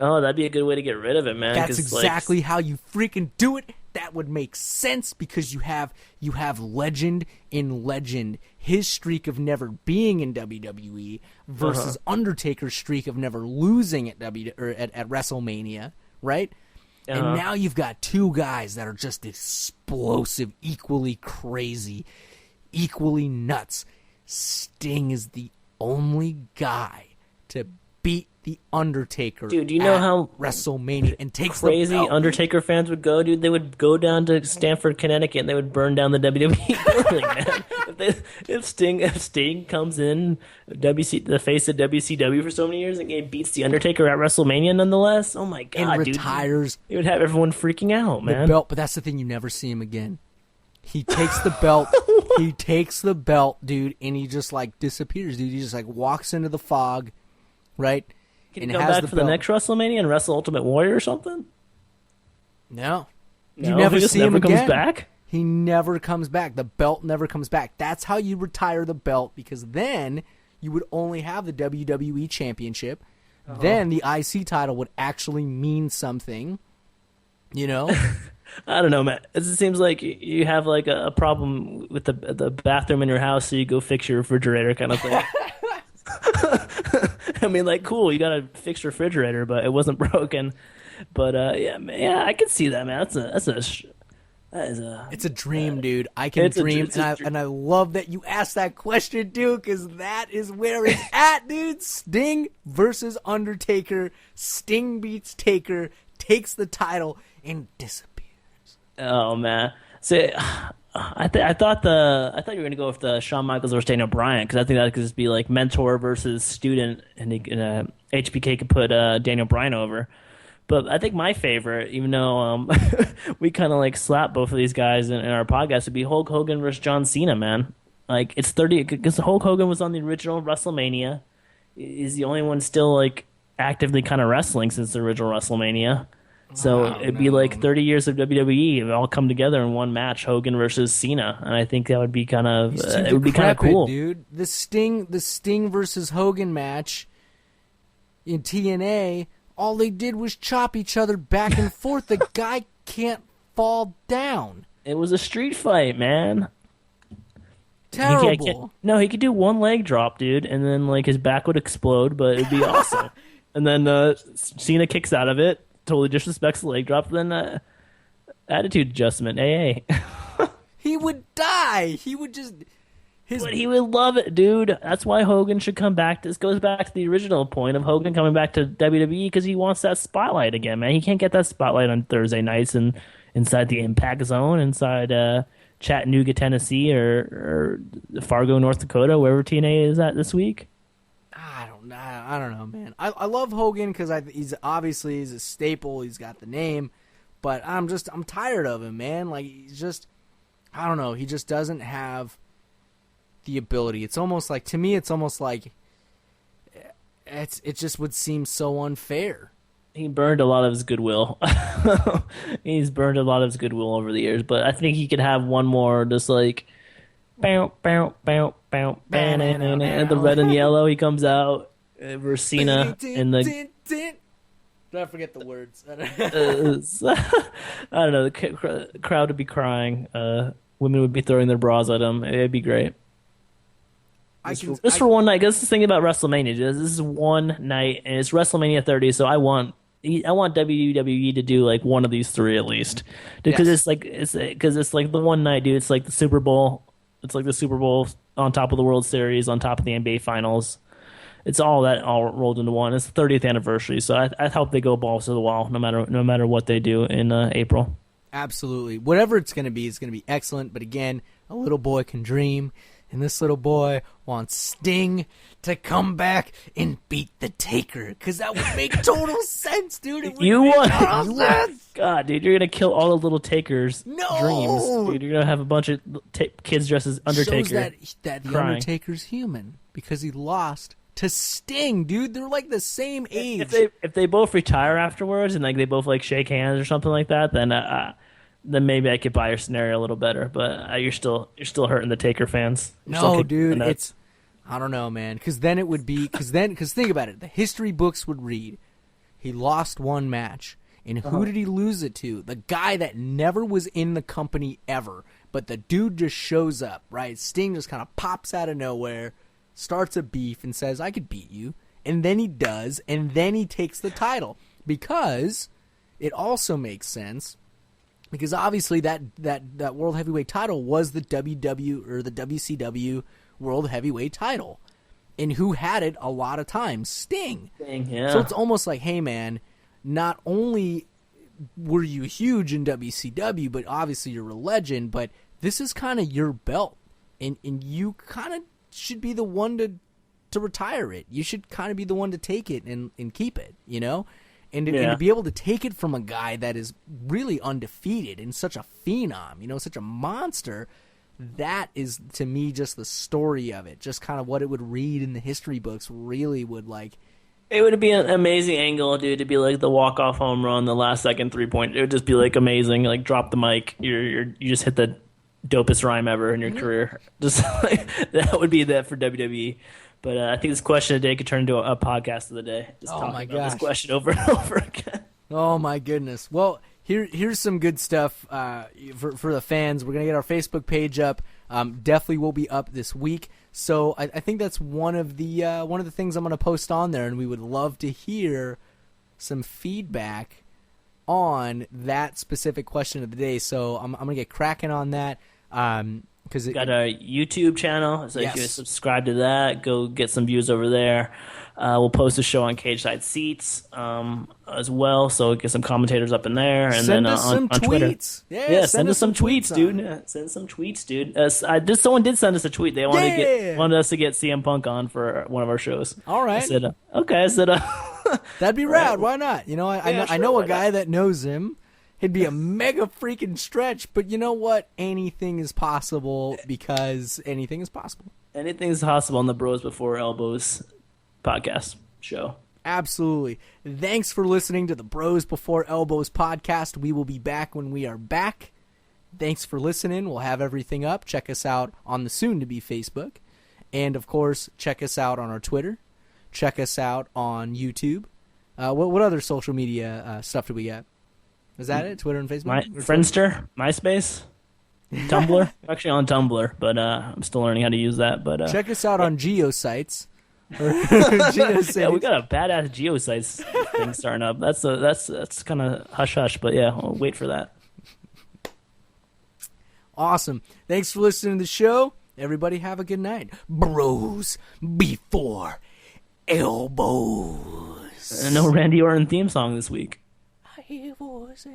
Oh, that'd be a good way to get rid of it, man. That's exactly how you freaking do it. That would make sense because you have legend in legend. His streak of never being in WWE versus Undertaker's streak of never losing at WrestleMania, right? And now you've got two guys that are just explosive, equally crazy, equally nuts. Sting is the only guy to beat the Undertaker. Dude, do you know how WrestleMania and takes crazy the belt. Undertaker fans would go, dude? They would go down to Stamford, Connecticut, and they would burn down the WWE building, man. If Sting comes in, the face of WCW for so many years, and beats the Undertaker at WrestleMania, nonetheless. Oh my god, and retires. Dude, it would have everyone freaking out, man. The belt, but that's the thing, you never see him again. He takes the belt. He takes the belt, dude, and he just like disappears, dude. He just like walks into the fog. right? Can he come back for the next WrestleMania and wrestle Ultimate Warrior or something? No. No, You never he just see him never comes again. back? He never comes back. The belt never comes back. That's how you retire the belt, because then you would only have the WWE Championship. Then the IC title would actually mean something, you know? I don't know, man. It seems like you have like a problem with the bathroom in your house, so you go fix your refrigerator kind of thing. I mean, like, cool, you got to fix your refrigerator, but it wasn't broken. But yeah, man, yeah, I can see that, man. It's a dream, dude. I can dream, and I love that you asked that question, dude, because that is where it's at, dude. Sting versus Undertaker. Sting beats Taker, takes the title, and disappears. Oh man, see, I thought you were gonna go with the Shawn Michaels versus Daniel Bryan, because I think that could just be like mentor versus student, and HBK could put Daniel Bryan over. But I think my favorite, even though we kind of like slap both of these guys in our podcast, would be Hulk Hogan versus John Cena, man. Like, it's 30, because Hulk Hogan was on the original WrestleMania. He's the only one still like actively kind of wrestling since the original WrestleMania. So it'd be like 30 years of WWE. It all come together in one match, Hogan versus Cena, and I think that would be kind of it would be kind of cool, dude. The Sting versus Hogan match in TNA. All they did was chop each other back and forth. The guy can't fall down. It was a street fight, man. Terrible. He could do one leg drop, dude, and then like his back would explode, but it'd be awesome. And then Cena kicks out of it, totally disrespects the leg drop, then attitude adjustment, AA. He would die. He would just... But he would love it, dude. That's why Hogan should come back. This goes back to the original point of Hogan coming back to WWE, because he wants that spotlight again, man. He can't get that spotlight on Thursday nights and inside the Impact Zone, inside Chattanooga, Tennessee, or Fargo, North Dakota, wherever TNA is at this week. I don't know, man. I love Hogan because he's a staple. He's got the name, but I'm tired of him, man. Like, he's just, I don't know. He just doesn't have the ability. It's almost like, to me, it just would seem so unfair. He burned a lot of his goodwill. He's burned a lot of his goodwill over the years, but I think he could have one more, just like, bow, bow, bow, bow, and the red and yellow. He comes out versus Cena in the. Don't forget the words. I don't know. The crowd would be crying. Women would be throwing their bras at him. It'd be great. Just for one night. Because this is the thing about WrestleMania. This is one night, and it's WrestleMania 30. So I want WWE to do like one of these three at least, because it's like the one night, dude. It's like the Super Bowl. It's like the Super Bowl on top of the World Series, on top of the NBA Finals. It's all rolled into one. It's the 30th anniversary, so I hope they go balls to the wall, no matter what they do in April. Absolutely, whatever it's going to be excellent. But again, a little boy can dream. And this little boy wants Sting to come back and beat the Taker, because that would make total sense, dude. It would make total sense. God, dude, you're gonna kill all the little Takers' dreams, dude. You're gonna have a bunch of kids dressed as Undertaker. Shows that the Undertaker's human, because he lost to Sting, dude. They're like the same age. If they both retire afterwards and like they both like shake hands or something like that, then maybe I could buy your scenario a little better. But you're still hurting the Taker fans. No, dude, it's, I don't know, man. Because then it would be, because think about it. The history books would read, he lost one match. And who did he lose it to? The guy that never was in the company ever. But the dude just shows up, right? Sting just kind of pops out of nowhere, starts a beef, and says, I could beat you. And then he does, and then he takes the title. Because it also makes sense, because obviously that World Heavyweight title was the WCW World Heavyweight title. And who had it a lot of times? Sting. Yeah. So it's almost like, hey, man, not only were you huge in WCW, but obviously you're a legend, but this is kind of your belt. And you kind of should be the one to retire it. You should kind of be the one to take it and keep it, you know? And to be able to take it from a guy that is really undefeated and such a phenom, you know, such a monster, that is, to me, just the story of it. Just kind of what it would read in the history books really would, like, It would be an amazing angle, dude, to be like the walk-off home run, the last second 3-point. It would just be like amazing. Like drop the mic. You just hit the dopest rhyme ever in your career. Just like, that would be that for WWE. But I think this question today could turn into a podcast of the day. Just Oh my talking about this gosh. question over and over again. Oh my goodness. Well, here's some good stuff for the fans. We're gonna get our Facebook page up. Definitely will be up this week. So I think that's one of the things I'm gonna post on there, and we would love to hear some feedback on that specific question of the day. So I'm gonna get cracking on that. Because Got a YouTube channel, so if you Yes. subscribe to that, go get some views over there. We'll post a show on Cage Side Seats as well, so get some commentators up in there. And send then us some on Twitter. tweets. Yeah, send us some tweets, dude. on. Yeah, send some tweets, dude. Someone did send us a tweet. They wanted us to get CM Punk on for one of our shows. All right. I said, okay. I said, That'd be rad. Why not? You know, I know sure, a guy that knows him. It'd be a mega freaking stretch, but you know what? Anything is possible because anything is possible. anything's possible on the Bros Before Elbows podcast show. Absolutely. Thanks for listening to the Bros Before Elbows podcast. We will be back when we are back. Thanks for listening. We'll have everything up. Check us out on the soon-to-be Facebook. And, of course, check us out on our Twitter. Check us out on YouTube. What other social media stuff do we got? Is that it? Twitter and Facebook? Friendster, MySpace, Tumblr. Actually on Tumblr, but I'm still learning how to use that. But Check us out on Geosites. yeah, we got a badass Geosites thing starting up. That's kind of hush hush, but yeah, I'll wait for that. Awesome. Thanks for listening to the show. Everybody have a good night. Bros Before Elbows. No Randy Orton theme song this week. I hear voices.